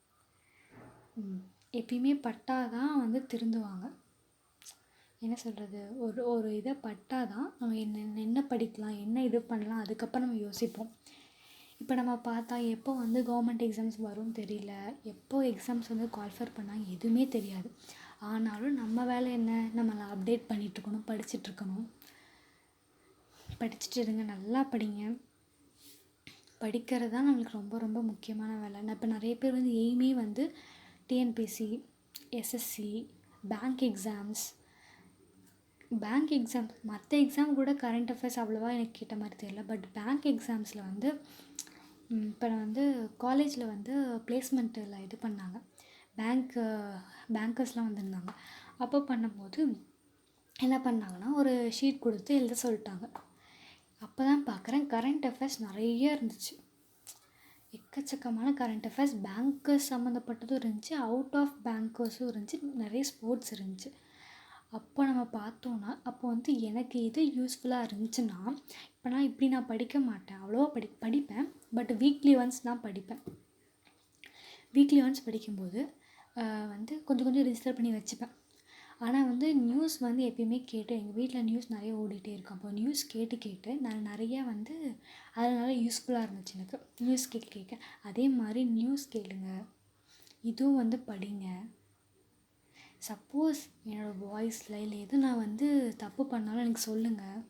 எப்பயுமே பட்டால் தான் வந்து திருந்துவாங்க. என்ன சொல்கிறது, ஒரு இதை பட்டால் தான் நம்ம என்ன படிக்கலாம், என்ன இது பண்ணலாம், அதுக்கப்புறம் நம்ம யோசிப்போம். இப்போ நம்ம பார்த்தா எப்போ வந்து கவர்மெண்ட் எக்ஸாம்ஸ் வரும்னு தெரியல, எப்போ எக்ஸாம்ஸ் வந்து குவாலிஃபை பண்ணால் எதுவுமே தெரியாது. ஆனாலும் நம்ம வேலை என்ன, நம்மளை அப்டேட் பண்ணிகிட்ருக்கணும், படிச்சுட்ருக்கணும். படிச்சுட்டு இருங்க, நல்லா படிங்க. படிக்கிறது தான் நம்மளுக்கு ரொம்ப ரொம்ப முக்கியமான வேலை. நான் இப்போ நிறைய பேர் வந்து எய்மே வந்து டிஎன்பிஎஸ்சி, எஸ்எஸ்சி, பேங்க் எக்ஸாம்ஸ் மற்ற எக்ஸாம் கூட கரண்ட் அஃபேர்ஸ் அவ்வளோவா எனக்கு கேட்ட மாதிரி தெரியல. பட் பேங்க் எக்ஸாம்ஸில் வந்து இப்போ நான் வந்து காலேஜில் வந்து பிளேஸ்மெண்ட்டில் இது பண்ணாங்க, பேங்கர்ஸ்லாம் வந்திருந்தாங்க. அப்போ பண்ணும்போது என்ன பண்ணாங்கன்னா, ஒரு ஷீட் கொடுத்து எழுத சொல்லிட்டாங்க. அப்போ தான் பார்க்குறேன், கரண்ட் அஃபேர்ஸ் நிறைய இருந்துச்சு. எக்கச்சக்கமான கரண்ட் அஃபேர்ஸ், பேங்கர்ஸ் சம்மந்தப்பட்டதும் இருந்துச்சு, அவுட் ஆஃப் பேங்கர்ஸும் இருந்துச்சு, நிறைய ஸ்போர்ட்ஸ் இருந்துச்சு. அப்போ நம்ம பார்த்தோன்னா, அப்போ வந்து எனக்கு எது யூஸ்ஃபுல்லாக இருந்துச்சுன்னா, இப்போ நான் படிக்க மாட்டேன், அவ்வளோவா படிப்பேன். பட் வீக்லி ஒன்ஸ் தான் படிப்பேன். வீக்லி ஒன்ஸ் படிக்கும்போது வந்து கொஞ்சம் ரிஜிஸ்டர் பண்ணி வச்சுப்பேன். ஆனால் வந்து நியூஸ் வந்து எப்பயுமே கேட்டு, எங்கள் வீட்டில் நியூஸ் நிறைய ஓடிட்டே இருக்கும். அப்போ நியூஸ் கேட்டு நான் நிறையா வந்து அதனால யூஸ்ஃபுல்லாக இருந்துச்சு எனக்கு நியூஸ் கேட்க. அதே மாதிரி நியூஸ் கேளுங்க, இதுவும் வந்து படிங்க. சப்போஸ் என்னோடய வாய்ஸில் இல்லை எதுவும் நான் வந்து தப்பு பண்ணாலும் எனக்கு சொல்லுங்கள்,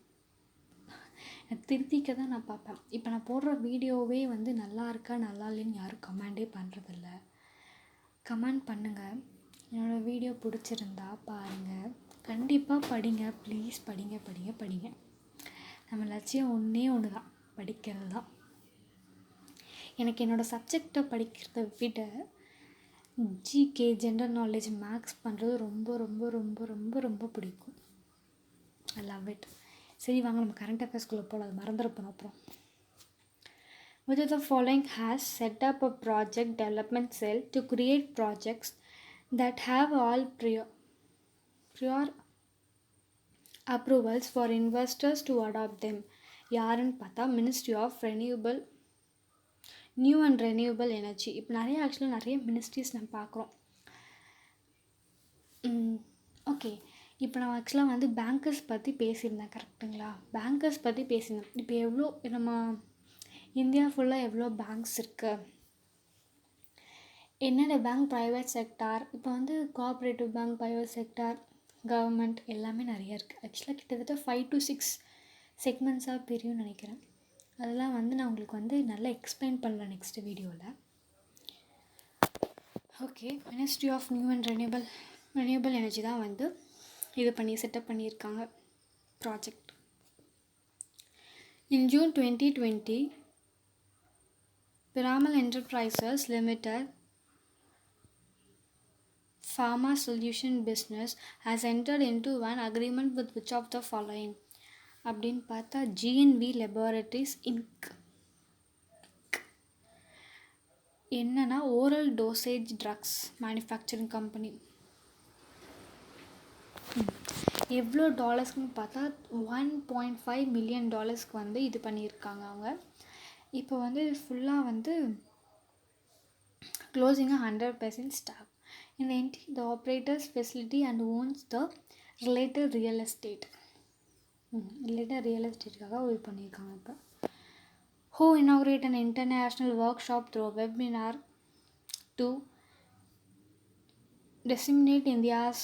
திருத்திக்க தான் நான் பார்ப்பேன். இப்போ நான் போடுற வீடியோவே வந்து நல்லா இருக்கா நல்லா இல்லைன்னு யாரும் கமெண்டே பண்ணுறதில்ல. கமெண்ட் பண்ணுங்கள். என்னோடய வீடியோ பிடிச்சிருந்தா பாருங்கள், கண்டிப்பாக படிங்க, ப்ளீஸ் படிங்க. நம்ம லட்சியம் ஒன்று தான், படிக்கிறது தான். எனக்கு என்னோடய சப்ஜெக்டை படிக்கிறத விட ஜிகே, ஜென்ரல் நாலேஜ், மேக்ஸ் பண்ணுறது ரொம்ப ரொம்ப ரொம்ப ரொம்ப ரொம்ப பிடிக்கும். I love it. சரி வாங்க நம்ம கரண்ட் அஃபேர்ஸ்குள்ளே போகலாம், அது மறந்துருப்போம் அப்புறம். Which of the following has set up a project development cell to create projects that have all prior approvals for investors to adopt them? யாருன்னு பார்த்தா ministry of new and renewable energy. இப்போ நிறைய ministries நம்ம பார்க்குறோம். Okay, இப்போ நான் ஆக்சுவலாக வந்து பேங்கர்ஸ் பற்றி பேசியிருந்தேன் கரெக்டுங்களா? பேங்கர்ஸ் பற்றி பேசியிருந்தேன். இப்போ எவ்வளோ நம்ம இந்தியா ஃபுல்லாக எவ்வளோ பேங்க்ஸ் இருக்குது, என்னென்ன பேங்க், ப்ரைவேட் செக்டார், இப்போ வந்து cooperative bank, private sector, government எல்லாமே நிறையா இருக்குது. ஆக்சுவலாக கிட்டத்தட்ட 5 to 6 செக்மெண்ட்ஸாக பிரியும்னு நினைக்கிறேன். அதெல்லாம் வந்து நான் உங்களுக்கு வந்து நல்லா எக்ஸ்பிளைன் பண்ணலாம் நெக்ஸ்ட் வீடியோவில். Okay, ministry of new and renewable energy தான் வந்து இது பண்ணி செட்டப் பண்ணியிருக்காங்க project. In June 2020, Piramal Enterprises Limited Pharma Solution Business has entered into an agreement with which of the following அப்படின்னு பார்த்தா GNV Laboratories Inc. என்னன்னா oral dosage drugs manufacturing company. எவ்வளோ டாலர்ஸ்க்குன்னு பார்த்தா $1.5 million வந்து இது பண்ணியிருக்காங்க அவங்க. இப்போ வந்து ஃபுல்லாக வந்து closing 100% staff. In the entity, the operator's facility and owns the related real estate. Related real எஸ்டேட்டுக்காக இது பண்ணியிருக்காங்க. இப்போ who inaugurate an international workshop through a webinar to disseminate India's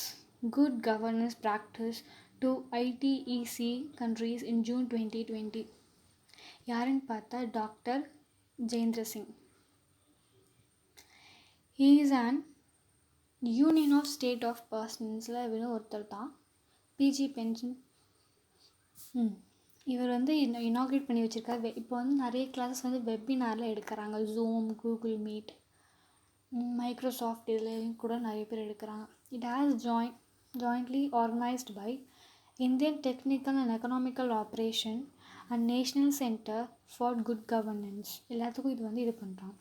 good governance practice to ITEC countries in June 2020. யாருன்னு பார்த்தா doctor Jayendra Singh. He is an union of state of பர்சன்ஸில் இவரும் ஒருத்தர் தான். பிஜி பென்ஷன் இவர் வந்து இனாக்ரேட் பண்ணி வச்சுருக்காரு. இப்போ வந்து நிறைய கிளாஸஸ் வந்து வெபினாரில் எடுக்கிறாங்க. ஜூம், கூகுள் மீட், மைக்ரோசாஃப்ட் இதில் கூட நிறைய பேர் எடுக்கிறாங்க. It has jointly organised by Indian technical and economical operation and national centre for good governance. எல்லாத்துக்கும் இது வந்து இது பண்ணுறாங்க.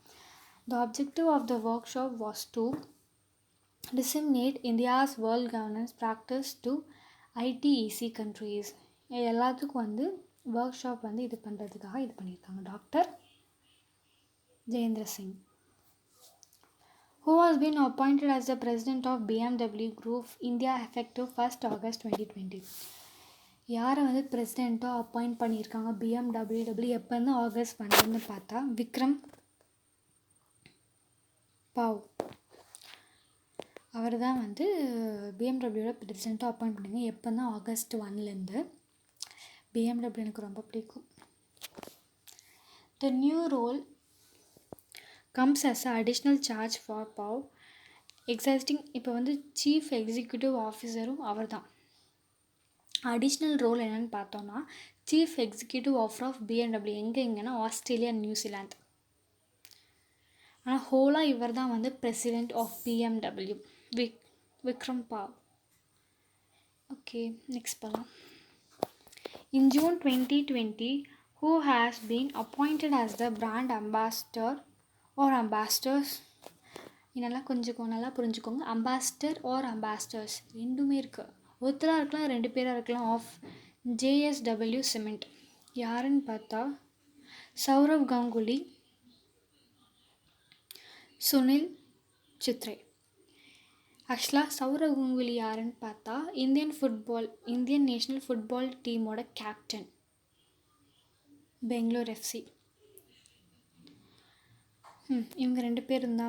The objective of the workshop was to disseminate India's world governance practice to ITEC countries. எல்லாத்துக்கும் வந்து work shop வந்து இது பண்ணுறதுக்காக இது பண்ணியிருக்காங்க doctor Jayendra Singh. Who has been appointed as the president of BMW Group India effective 1st August 2020. யாரை வந்து பிரசிடெண்ட்டாக appoint பண்ணியிருக்காங்க BMW எப்போருந்து ஆகஸ்ட் 1 பார்த்தா விக்ரம் பாவ் அவர் தான் வந்து பிஎம்டபிள்யூட பிரசிடெண்ட்டாக அப்பாயிண்ட் பண்ணிங்க. எப்போ தான் ஆகஸ்ட் 1 பிஎம்டபிள்யூ எனக்கு ரொம்ப பிடிக்கும். The new role comes as a additional charge for bow existing. இப்போ வந்து சீஃப் எக்ஸிக்யூட்டிவ் ஆஃபீஸரும் அவர் தான். அடிஷ்னல் ரோல் என்னென்னு பார்த்தோன்னா chief executive offer of BMW எங்கேங்கன்னா ஆஸ்திரேலியா, நியூசிலாந்து. ஆனால் ஹோலாக இவர் தான் வந்து president of BMW Vikram Pawah. Okay, next போகலாம். In June 2020, who has been appointed as the brand ambassador or ambassadors, இதெல்லாம் கொஞ்சம் நல்லா புரிஞ்சுக்கோங்க. அம்பாசிடர் ஆர் அம்பாசிடர்ஸ் ரெண்டுமே இருக்குது. ஒருத்தராக இருக்கலாம், 2 பேராக இருக்கலாம். ஆஃப் JSW சிமெண்ட் யாருன்னு பார்த்தா சௌரவ் கங்குலி, சுனில் சித்ரே. ஆக்சுவலாக சௌரவ் கங்குலி யாருன்னு பார்த்தா இந்தியன் நேஷ்னல் ஃபுட்பால் டீமோட கேப்டன், பெங்களூர் FC. இவங்க 2 பேரும்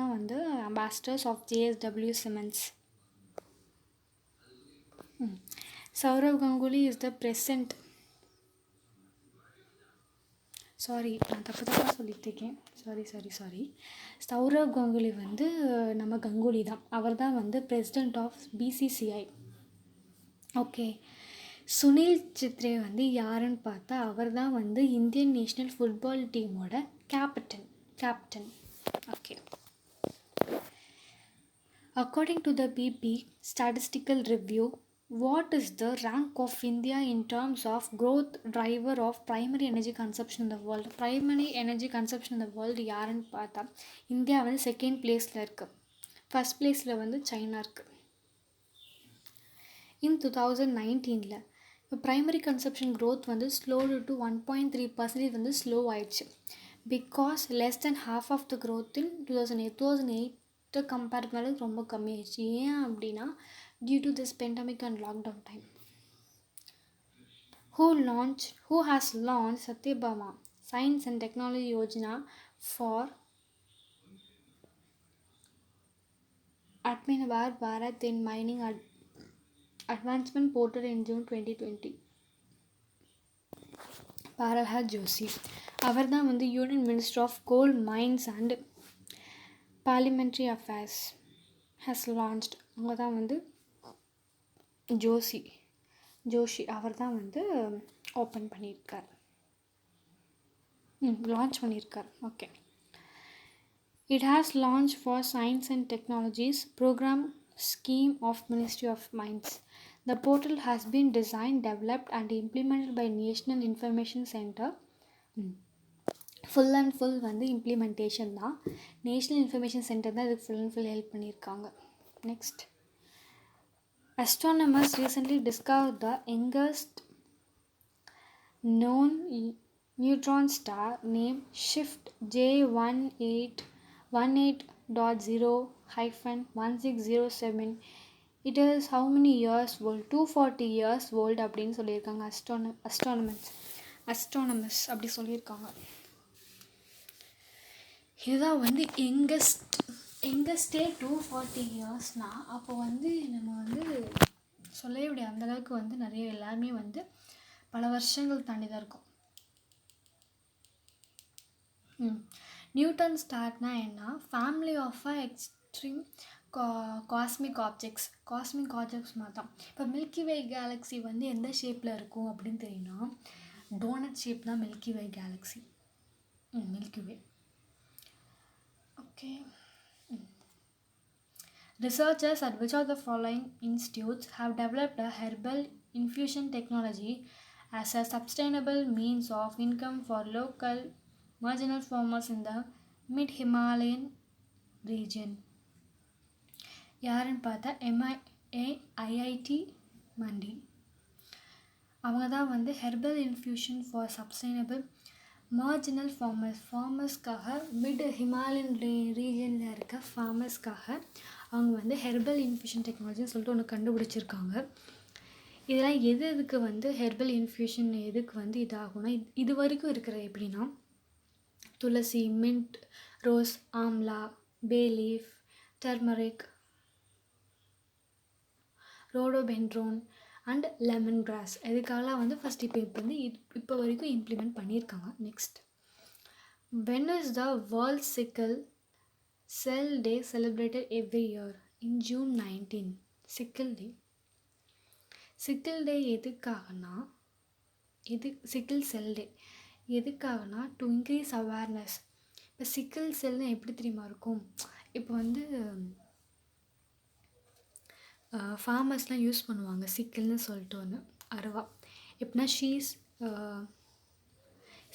தான் வந்து ambassadors of JSW cements. Sourav Ganguly is the present. நான் தப்பு சொல்லிட்டு இருக்கேன். சாரி. சௌரவ் கங்குலி வந்து நம்ம கங்குலி தான். அவர் தான் வந்து president of BCCI. Okay, Sunil Chhetri வந்து யாருன்னு பார்த்தா அவர் தான் வந்து இந்தியன் நேஷ்னல் ஃபுட்பால் டீமோட captain. Okay. According to the BP statistical review, what is the rank of India in terms of growth driver of primary energy consumption in the world? Primary energy consumption in the world யாருன்னு பார்த்தா India வந்து 2nd பிளேஸில் இருக்குது. 1st பிளேஸில் வந்து China இருக்குது. இன் 2019 இப்போ primary consumption growth வந்து ஸ்லோடு டு 1.3% வந்து ஸ்லோ ஆயிடுச்சு. Because less than half of the growth in 2008 compare பண்ணுறது ரொம்ப கம்மியாயிடுச்சு. ஏன் அப்படின்னா due to this pandemic and lockdown time. Who has launched Satyabama Science and Technology Yojana for Atmanirbhar Bharat in Mining Advancement Portal in June 2020. Prahalhad Joshi. அவர் தான் வந்து union minister of coal mines and parliamentary affairs has launched. அவங்க தான் வந்து ஜோஷி அவர் தான் வந்து open பண்ணியிருக்கார், launch பண்ணியிருக்கார். Okay. It has launched for Science and Technologies program scheme of Ministry of Mines. The portal has been designed, developed and implemented by National Information Center. Full and full வந்து implementation தான். National information centre தான் இதுக்கு full and full help பண்ணியிருக்காங்க. Next, astronomers recently discovered the youngest known neutron star named Shift J18.0-1607. It is how many years old? 240 years old அப்படின்னு சொல்லியிருக்காங்க. astronomers அப்படி சொல்லியிருக்காங்க. இதுதான் வந்து எங்கஸ்டே 240 இயர்ஸ்னால் அப்போ வந்து நம்ம வந்து சொல்லவே முடியாது. அந்தளவுக்கு வந்து நிறைய எல்லாருமே வந்து பல வருஷங்கள் தாண்டி தான் இருக்கும். நியூட்டன் ஸ்டார்னா என்ன? Family of extreme cosmic objects மாதிரி தான். இப்போ மில்கி வே கேலக்ஸி வந்து எந்த ஷேப்பில் இருக்கும் அப்படின்னு தெரியும்னா, டோனட் ஷேப் தான் milky way Galaxy. Milky way. Okay. Researchers at which of the following institutes have developed a herbal infusion technology as a sustainable means of income for local marginal farmers in the mid-Himalayan region? யாருன்னு பார்த்தா IIT மண்டி. அவங்க தான் வந்து herbal infusion for sustainable marginal ஃபார்மர்ஸ்க்காக mid Himalayan ரீஜனில் இருக்க ஃபார்மர்ஸ்க்காக அவங்க வந்து ஹெர்பல் இன்ஃப்யூஷன் டெக்னாலஜின்னு சொல்லிட்டு ஒன்று கண்டுபிடிச்சிருக்காங்க. இதெல்லாம் எதுக்கு வந்து ஹெர்பல் இன்ஃப்யூஷன் எதுக்கு வந்து இதாகும்னா, இது வரைக்கும் இருக்கிற எப்படின்னா tulsi, mint, rose, amla, bay leaf, turmeric, rhododendron and lemongrass இதுக்காகலாம் வந்து ஃபஸ்ட் இப்போ வரைக்கும் இம்ப்ளிமெண்ட் பண்ணியிருக்காங்க. Next, when is the World Sickle Cell Day celebrated every year? In June 19. சிக்கிள் டே எதுக்காகனா சிக்கிள் செல் டே எதுக்காகனா டு இன்க்ரீஸ் அவேர்னஸ். இப்போ சிக்கிள் செல்னு எப்படி தெரியுமா இருக்கும்? இப்போ வந்து ஃபார்மர்ஸ்லாம் யூஸ் பண்ணுவாங்க சிக்கிள்னு சொல்லிட்டு ஒன்று அருவா. எப்படின்னா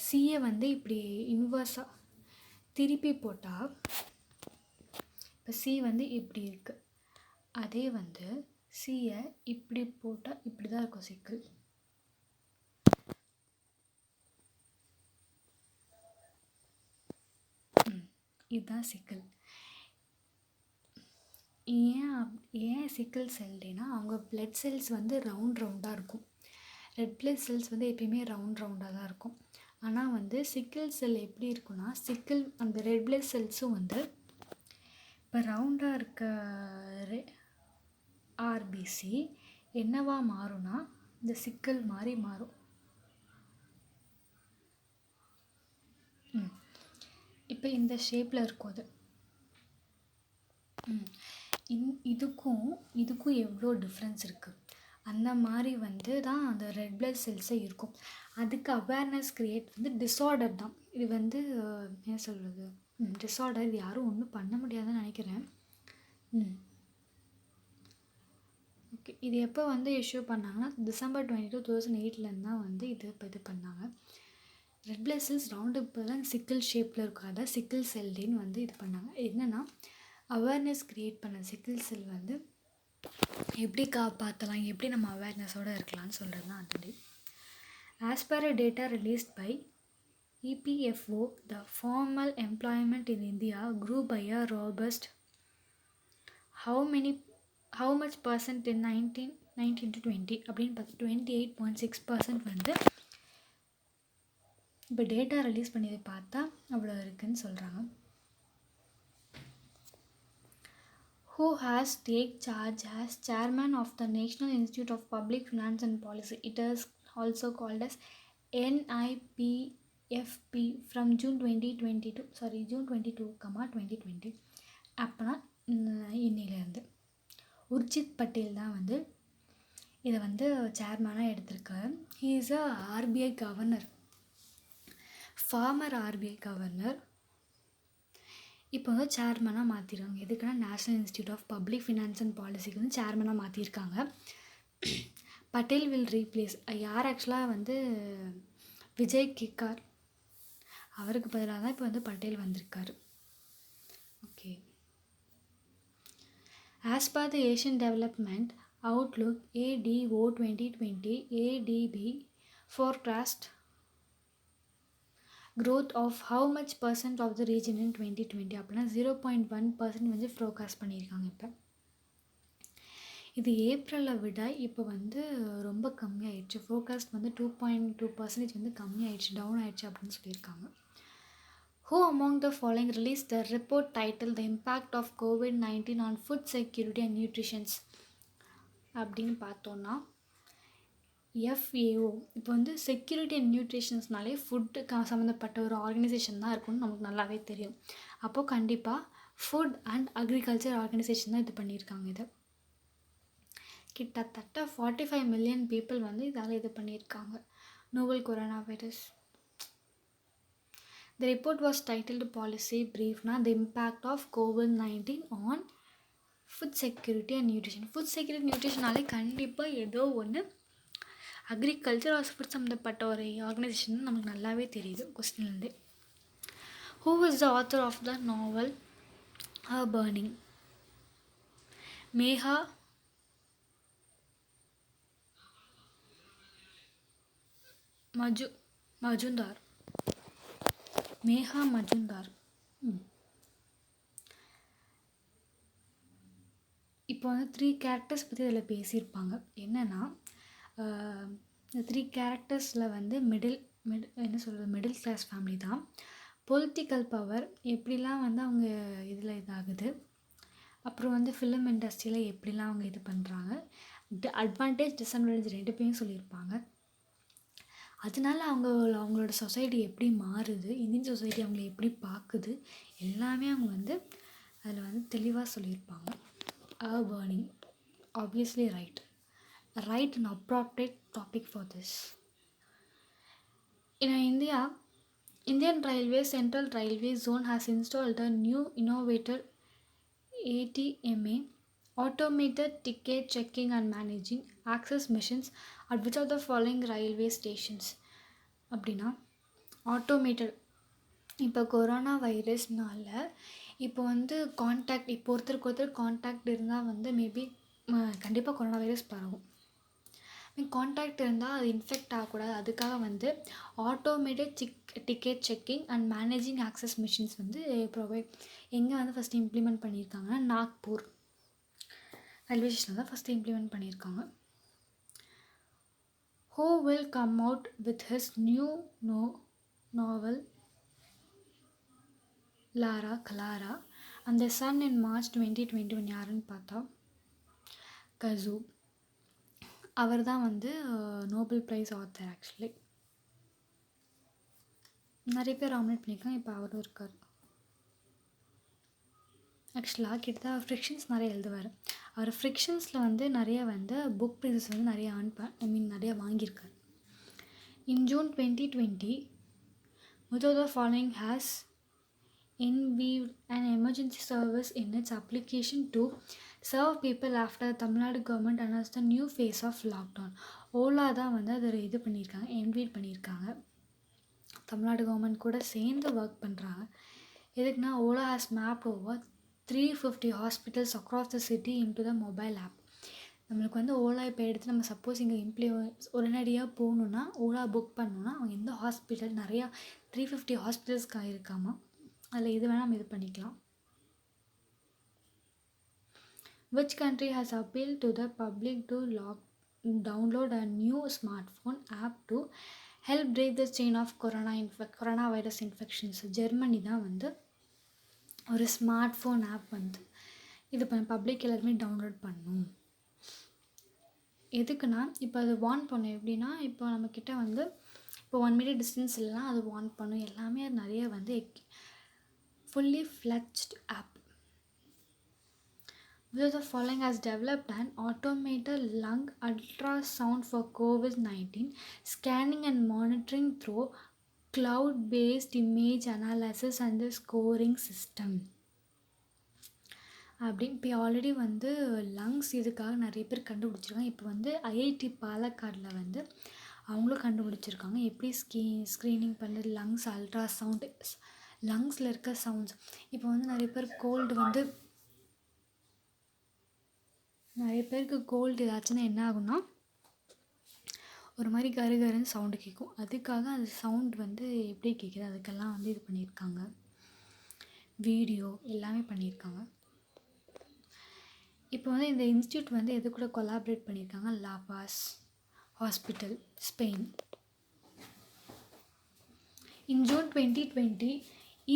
சீயை வந்து இப்படி இன்வர்ஸாக திருப்பி போட்டால் இப்போ சி வந்து இப்படி இருக்குது, அதே வந்து சீயை இப்படி போட்டால் இப்படி தான் இருக்கும் சிக்கிள். இதுதான் சிக்கிள். ஏன் சிக்கிள் செல் டேனா அவங்க பிளட் செல்ஸ் வந்து ரவுண்டாக இருக்கும். ரெட் பிளட் செல்ஸ் வந்து எப்பயுமே ரவுண்டாக தான் இருக்கும். ஆனால் வந்து சிக்கிள் செல் எப்படி இருக்குன்னா, அந்த ரெட் பிளட் செல்ஸும் வந்து இப்போ ரவுண்டாக இருக்க ஆர்பிசி என்னவா மாறும்னா இந்த சிக்கிள் மாதிரி மாறும். இப்போ இந்த ஷேப்பில் இருக்கும் அது. இதுக்கும் எவ்வளோ டிஃப்ரென்ஸ் இருக்குது. அந்த மாதிரி வந்து தான் அந்த ரெட் பிளட் செல்ஸே இருக்கும். அதுக்கு அவேர்னஸ் க்ரியேட் வந்து டிஸார்டர் தான். இது வந்து என்ன சொல்கிறது, டிஸார்டர். இது யாரும் ஒன்றும் பண்ண முடியாதுன்னு நினைக்கிறேன். ஓகே. இது எப்போ வந்து இஷ்யூ பண்ணாங்கன்னா December 22, 2008 தான் வந்து இது பண்ணாங்க. ரெட் பிளட் செல்ஸ் ரவுண்டு இப்போ தான் சிக்கிள் ஷேப்பில் இருக்கும். அதான் சிக்கிள் செல் டேன்னு வந்து இது பண்ணாங்க. என்னென்னா அவேர்னஸ் க்ரியேட் பண்ண சிக்கிள் செல் வந்து எப்படி காப்பாற்றலாம், எப்படி நம்ம அவேர்னஸோடு இருக்கலாம்னு சொல்கிறது தான் அந்த டே. As per a data released by EPFO, the formal employment in India grew by a robust how much percent in 19 to 20 அப்படின்னு பார்த்து 28.6% வந்து இப்போ டேட்டா ரிலீஸ் பண்ணி பார்த்தா அவ்வளோ இருக்குதுன்னு சொல்கிறாங்க. Who has take charge as chairman of the National Institute of Public Finance and Policy. It is also called as NIPFP from June 22 2020 அப்போனா இன்னிலேருந்து உர்ஜித் பட்டேல் தான் வந்து இதை வந்து சேர்மனாக எடுத்திருக்காரு. He is a RBI governor, former RBI governor. இப்போ வந்து சேர்மனாக மாற்றிருக்காங்க. எதுக்குன்னா national institute of public finance and பாலிசிக்கு வந்து சேர்மனாக மாற்றிருக்காங்க. பட்டேல் வில் ரீப்ளேஸ் யார் ஆக்சுவலாக வந்து விஜய் கிக்கார், அவருக்கு பதிலாக தான் இப்போ வந்து பட்டேல் வந்திருக்காரு. Okay. As per the Asian development Outlook ADO 2020 ADB forecast growth of how much percent of the region in 2020 அப்படின்னா 0.1% வந்து ஃபோர்காஸ்ட் பண்ணியிருக்காங்க. இப்போ இது ஏப்ரலில் விட இப்போ வந்து ரொம்ப கம்மியாயிடுச்சு. ஃபோர்காஸ்ட் வந்து 2.2% வந்து கம்மியாயிடுச்சு, டவுன் ஆயிடுச்சு அப்படின்னு சொல்லியிருக்காங்க. Who among the following released the report titled The Impact of COVID-19 on Food Security and Nutrition அப்படின்னு பார்த்தோன்னா FAO. இப்போ வந்து செக்யூரிட்டி அண்ட் நியூட்ரிஷன்ஸ்னாலே ஃபுட்டுக்கு சம்மந்தப்பட்ட ஒரு ஆர்கனைசேஷன் தான் இருக்கும்னு நமக்கு நல்லாவே தெரியும். அப்போது கண்டிப்பாக ஃபுட் அண்ட் அக்ரிகல்ச்சர் ஆர்கனைசேஷன் தான் இது பண்ணியிருக்காங்க. இதை கிட்டத்தட்ட 45 மில்லியன் பீப்புள் வந்து இதால் இது பண்ணியிருக்காங்க. Novel corona virus. The report was titled Policy Brief na the impact of COVID-19 on food security and nutrition. Food security and nutritionனாலே கண்டிப்பாக ஏதோ ஒன்று அக்ரிகல்ச்சர் ஆர் ஃபுட் சம்மந்தப்பட்ட ஒரு ஆர்கனைசேஷன் நமக்கு நல்லாவே தெரியுது கொஸ்டின்லேருந்தே. Who was the author of the novel Burning? Megha Majumdar. Megha Majumdar. இப்போ வந்து 3 கேரக்டர்ஸ் பற்றி இதில் பேசியிருப்பாங்க. என்னென்னா இந்த 3 கேரக்டர்ஸில் வந்து மிடில் கிளாஸ் ஃபேமிலி தான். பொலிட்டிக்கல் பவர் எப்படிலாம் வந்து அவங்க இதில் இதாகுது, அப்புறம் வந்து ஃபிலிம் இண்டஸ்ட்ரியில் எப்படிலாம் அவங்க இது பண்ணுறாங்க, அட்வான்டேஜ் டிஸ்அட்வான்டேஜ் 2 பேரும் சொல்லியிருப்பாங்க. அதனால அவங்களோட சொசைட்டி எப்படி மாறுது, இந்தியன் சொசைட்டி அவங்கள எப்படி பார்க்குது, எல்லாமே அவங்க வந்து அதில் வந்து தெளிவாக சொல்லியிருப்பாங்க. Burning, obviously right and appropriate topic for this. In India, Indian Railways Central Railway Zone has installed a new innovative ATMA, automated ticket checking and managing access machines at which of the following railway stations. அப்படின்னா automated. இப்போ corona வைரஸ்னால இப்போ வந்து contact, இப்போ ஒருத்தருக்கு contact இருந்தால் வந்து maybe கண்டிப்பாக corona virus பரவும். கான்டாக்ட் இருந்தால் அது இன்ஃபெக்ட் ஆகக்கூடாது, அதுக்காக வந்து automated ticket checking and managing access machines வந்து எங்கே வந்து ஃபஸ்ட்டு இம்ப்ளிமெண்ட் பண்ணியிருக்காங்கன்னா நாக்பூர் ரயில்வே ஸ்டேஷனில் தான் ஃபஸ்ட்டு இம்ப்ளிமெண்ட் பண்ணியிருக்காங்க. Who will come out with his new novel Clara and the Sun in March 2021? யாருன்னு பார்த்தா கசூ. அவர் தான் வந்து நோபல் ப்ரைஸ் ஆத்தர். ஆக்சுவலி நிறைய பேர் நாமினேட் பண்ணியிருக்காங்க, இப்போ அவரும் இருக்கார். ஆக்சுவலாக கிட்டத்தட்ட ஃப்ரிக்ஷன்ஸ் நிறைய எழுதுவார். அவர் ஃப்ரிக்ஷன்ஸில் வந்து நிறைய வந்து புக் ப்ரைஸஸ் வந்து நிறைய வாங்கியிருக்கார். In June 2020, which of the following has involved an emergency service in its application to serve people after the Tamil Nadu government announced the new phase of lockdown? Ola தான் வந்து அதை இது பண்ணியிருக்காங்க, இன்வைட் பண்ணியிருக்காங்க. Tamil Nadu government கூட சேர்ந்து ஒர்க் பண்ணுறாங்க. எதுக்குன்னா Ola has mapped over 350 hospitals across the city into the mobile app. நம்மளுக்கு வந்து ஓலா இப்போ எடுத்து நம்ம சப்போஸ் இங்கே உடனடியாக போகணுன்னா ஓலா புக் பண்ணோன்னா அவங்க எந்த ஹாஸ்பிட்டல் நிறையா 350 ஹாஸ்பிட்டல்ஸ்க்கு இருக்காமா, அதில் எது வேணால் நம்ம இது பண்ணிக்கலாம். Which country has appealed to the public to download a new smartphone app to help break the chain of coronavirus infections? Germany தான் வந்து ஒரு ஸ்மார்ட் ஃபோன் ஆப் வந்து இது பப்ளிக் எல்லாருமே டவுன்லோட் பண்ணணும். எதுக்குன்னா இப்போ அது வார்ன் பண்ணும். எப்படின்னா இப்போ நம்மக்கிட்ட வந்து இப்போ 1 மீட்டர் டிஸ்டன்ஸ் இல்லைனா அது வார்ன் பண்ணும். எல்லாமே நிறைய வந்து fully fledged app. Which of the following has developed an automated lung ultrasound for COVID-19 scanning and monitoring through cloud-based image analysis and the scoring system? அப்படி இப்போ ஆல்ரெடி வந்து லங்ஸ் இதுக்காக நிறைய பேர் கண்டுபிடிச்சிருக்காங்க. இப்போ வந்து ஐஐடி பாலக்காடில் வந்து அவங்களும் கண்டுபிடிச்சிருக்காங்க. எப்படி ஸ்க்ரீனிங் பண்ணுறது லங்ஸ் அல்ட்ராசவுண்டு, லங்ஸில் இருக்க சவுண்ட்ஸ். இப்போ வந்து நிறைய பேருக்கு கோல்டு ஏதாச்சுன்னா என்ன ஆகும்னா ஒரு மாதிரி கருகருன்னு சவுண்டு கேட்கும். அதுக்காக அந்த சவுண்ட் வந்து எப்படி கேட்குது அதுக்கெல்லாம் வந்து இது பண்ணியிருக்காங்க. வீடியோ எல்லாமே பண்ணியிருக்காங்க. இப்போ வந்து இந்த இன்ஸ்டியூட் வந்து எது கூட கொலாபரேட் பண்ணியிருக்காங்க? La Paz hospital, Spain. In June 2020,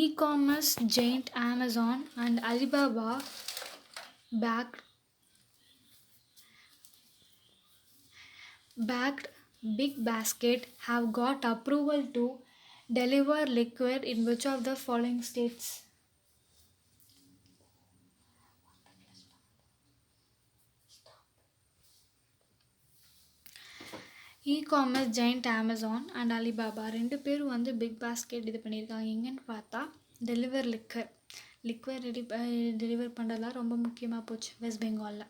e-commerce giant Amazon and Alibaba backed Big Basket have got approval to deliver liquor in which of the following states? E-commerce giant Amazon and Alibaba 2 பேரும் வந்து big basket இது பண்ணியிருக்காங்க. எங்கன்னு பார்த்தா deliver liquor deliver பண்ணுறதுலாம் ரொம்ப முக்கியமாக போச்சு வெஸ்ட் பெங்காலில்.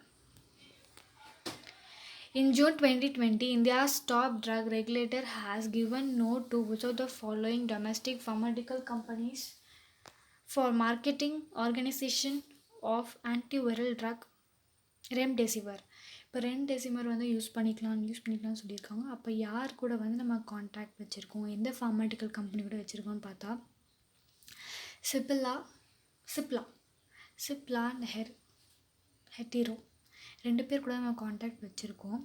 In June 2020, India's top drug regulator has given no to which of the following domestic pharmaceutical companies for marketing organization of antiviral drug remdesivir. இப்போ ரெம்டெசிவிர் வந்து யூஸ் பண்ணிக்கலாம்னு சொல்லியிருக்காங்க. அப்போ யார் கூட வந்து நம்ம கான்ட்ராக்ட் வச்சுருக்கோம், எந்த ஃபார்மாட்டிக்கல் கம்பெனி கூட வச்சுருக்கோம்னு பார்த்தா சிப்லா அண்ட் ஹெட்டிரோ 2 பேர் கூட நம்ம கான்ட்ராக்ட் வச்சுருக்கோம்.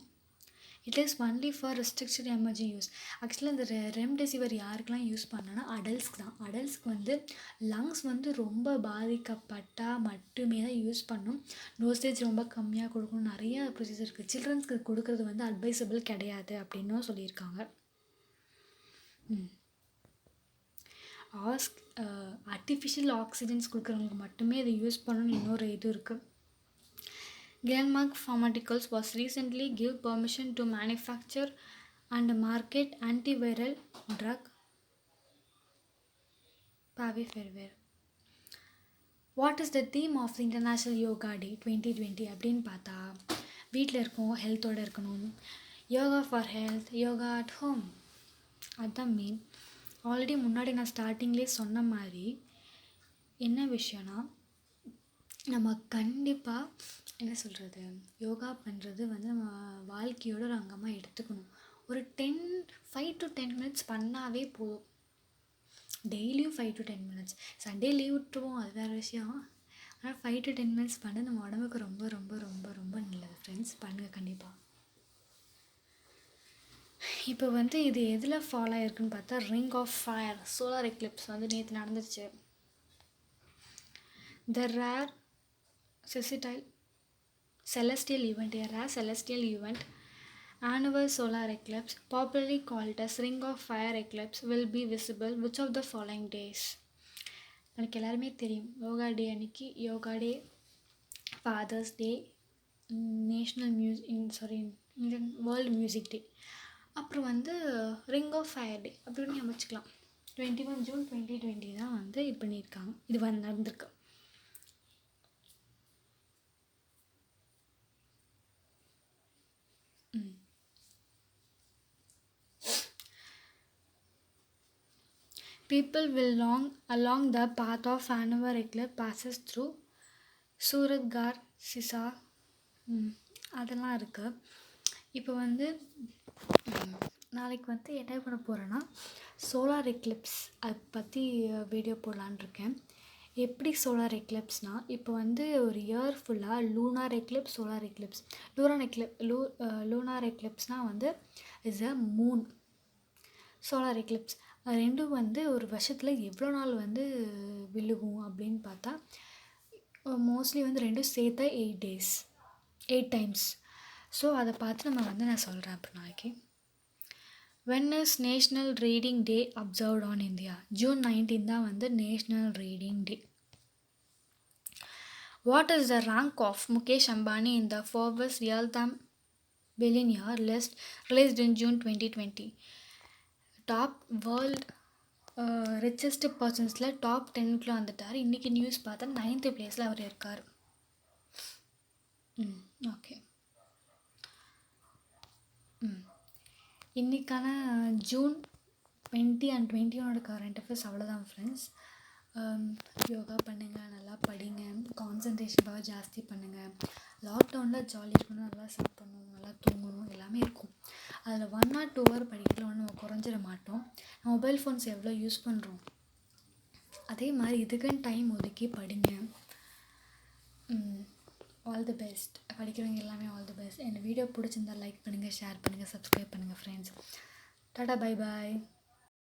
It is only for restriction emergency use. ஆக்சுவலாக இந்த ரெம்டெசிவிர் யாருக்கெல்லாம் யூஸ் பண்ணனா அடல்ட்ஸ்க்கு தான். அடல்ட்ஸ்க்கு வந்து லங்ஸ் வந்து ரொம்ப பாதிக்கப்பட்டால் மட்டுமே தான் யூஸ் பண்ணும். டோசேஜ் ரொம்ப கம்மியாக கொடுக்கணும், நிறைய ப்ரொசீஜர் இருக்குது. சில்ட்ரன்ஸ்க்கு கொடுக்குறது வந்து அட்வைசபிள் கிடையாது அப்படின்னும் சொல்லியிருக்காங்க. ஆர்டிஃபிஷியல் ஆக்சிஜன்ஸ் கொடுக்குறவங்களுக்கு மட்டுமே இதை யூஸ் பண்ணணும்னு இன்னொரு இது இருக்குது. Glenmark Pharmaceuticals was recently give permission to manufacture and market antiviral drug Favipiravir. What is the theme of the International Yoga Day 2020? அப்படின்னு பார்த்தா வீட்டில் இருக்கோம், ஹெல்த்தோடு இருக்கணும், yoga for health, yoga at home, அதுதான் மெயின். ஆல்ரெடி முன்னாடி நான் ஸ்டார்டிங்லேயே சொன்ன மாதிரி என்ன விஷயம்னா நம்ம கண்டிப்பாக என்ன சொல்கிறது, யோகா பண்ணுறது வந்து நம்ம வாழ்க்கையோட ஒரு அங்கமாக எடுத்துக்கணும். ஒரு 5 to 10 minutes பண்ணாவே போதும். டெய்லியும் 5 to 10 minutes. சண்டே லீவ் விட்டுருவோம், அது வேறு விஷயம். ஆனால் 5 to 10 minutes பண்ண நம்ம உடம்புக்கு ரொம்ப ரொம்ப ரொம்ப ரொம்ப நல்லது. ஃப்ரெண்ட்ஸ் பண்ணுங்கள் கண்டிப்பாக. இப்போ வந்து இது எதில் ஃபாலோ ஆகிருக்குன்னு பார்த்தா ring of fire solar eclipse வந்து நேற்று நடந்துருச்சு. The rare celestial event, annual solar eclipse, popularly called as ring of fire eclipse, will be visible which of the following days? எனக்கு எல்லாருமே தெரியும், யோகா டே அன்னைக்கு, யோகா டே, ஃபாதர்ஸ் டே, இந்தியன் வேர்ல்டு மியூசிக் டே, அப்புறம் வந்து ring of fire டே அப்படின்னு அமைச்சிக்கலாம். 21 ஜூன் 2020 தான் வந்து இது பண்ணியிருக்காங்க, இது வந்து நடந்திருக்கு. People will along the path of annular eclipse passes through Suratgarh, Sisar, அதெல்லாம் இருக்குது. இப்போ வந்து நாளைக்கு வந்து என்ன பண்ண போகிறேன்னா சோலார் எக்லிப்ஸ் அதை பற்றி வீடியோ போடலான் இருக்கேன். எப்படி சோலார் எக்லிப்ஸ்னால் இப்போ வந்து ஒரு இயர் ஃபுல்லாக lunar eclipse solar eclipse. Lunar எக்லிப்ஸ்னால் வந்து is a moon. Solar eclipse ரெண்டும் வந்து ஒரு வருஷத்தில் எவ்வளோ நாள் வந்து விழுகும் அப்படின்னு பார்த்தா மோஸ்ட்லி வந்து ரெண்டும் சேர்த்தா 8 days 8 times. ஸோ அதை பார்த்து நான் சொல்கிறேன் அப்புறம் நாளைக்கு. When is national reading day observed on India? June 19 தான் வந்து national reading day. What is the rank of Mukesh Ambani in the Forbes real-time billionaire list released in June 2020? Top world richest பர்சன்ஸில் top 10க்குள்ளே வந்துட்டார். இன்றைக்கி news பார்த்தா 9th பிளேஸில் அவர் இருக்கார். Okay. இன்றைக்கான June 20 and 21 கரண்ட் அஃபேர்ஸ் அவ்வளோதான் ஃப்ரெண்ட்ஸ். யோகா பண்ணுங்கள், நல்லா படிங்க, கான்சன்ட்ரேஷன் பவர் ஜாஸ்தி பண்ணுங்கள். லாக்டவுனில் ஜாலியாக இருக்கணும், நல்லா சாப்பிடணும், நல்லா தூங்கணும், எல்லாமே இருக்கும். அதில் 1 or 2 hour படிக்கிறதுல ஒன்றும் நம்ம குறைஞ்சிட மாட்டோம். மொபைல் ஃபோன்ஸ் எவ்வளோ யூஸ் பண்ணுறோம், அதே மாதிரி இதுக்குன்னு டைம் ஒதுக்கி படிங்க. All the best. படிக்கிறவங்க எல்லாமே ஆல் தி பெஸ்ட். இந்த வீடியோ பிடிச்சிருந்தால் லைக் பண்ணுங்கள், ஷேர் பண்ணுங்கள், சப்ஸ்கிரைப் பண்ணுங்கள் ஃப்ரெண்ட்ஸ். Tata, bye bye.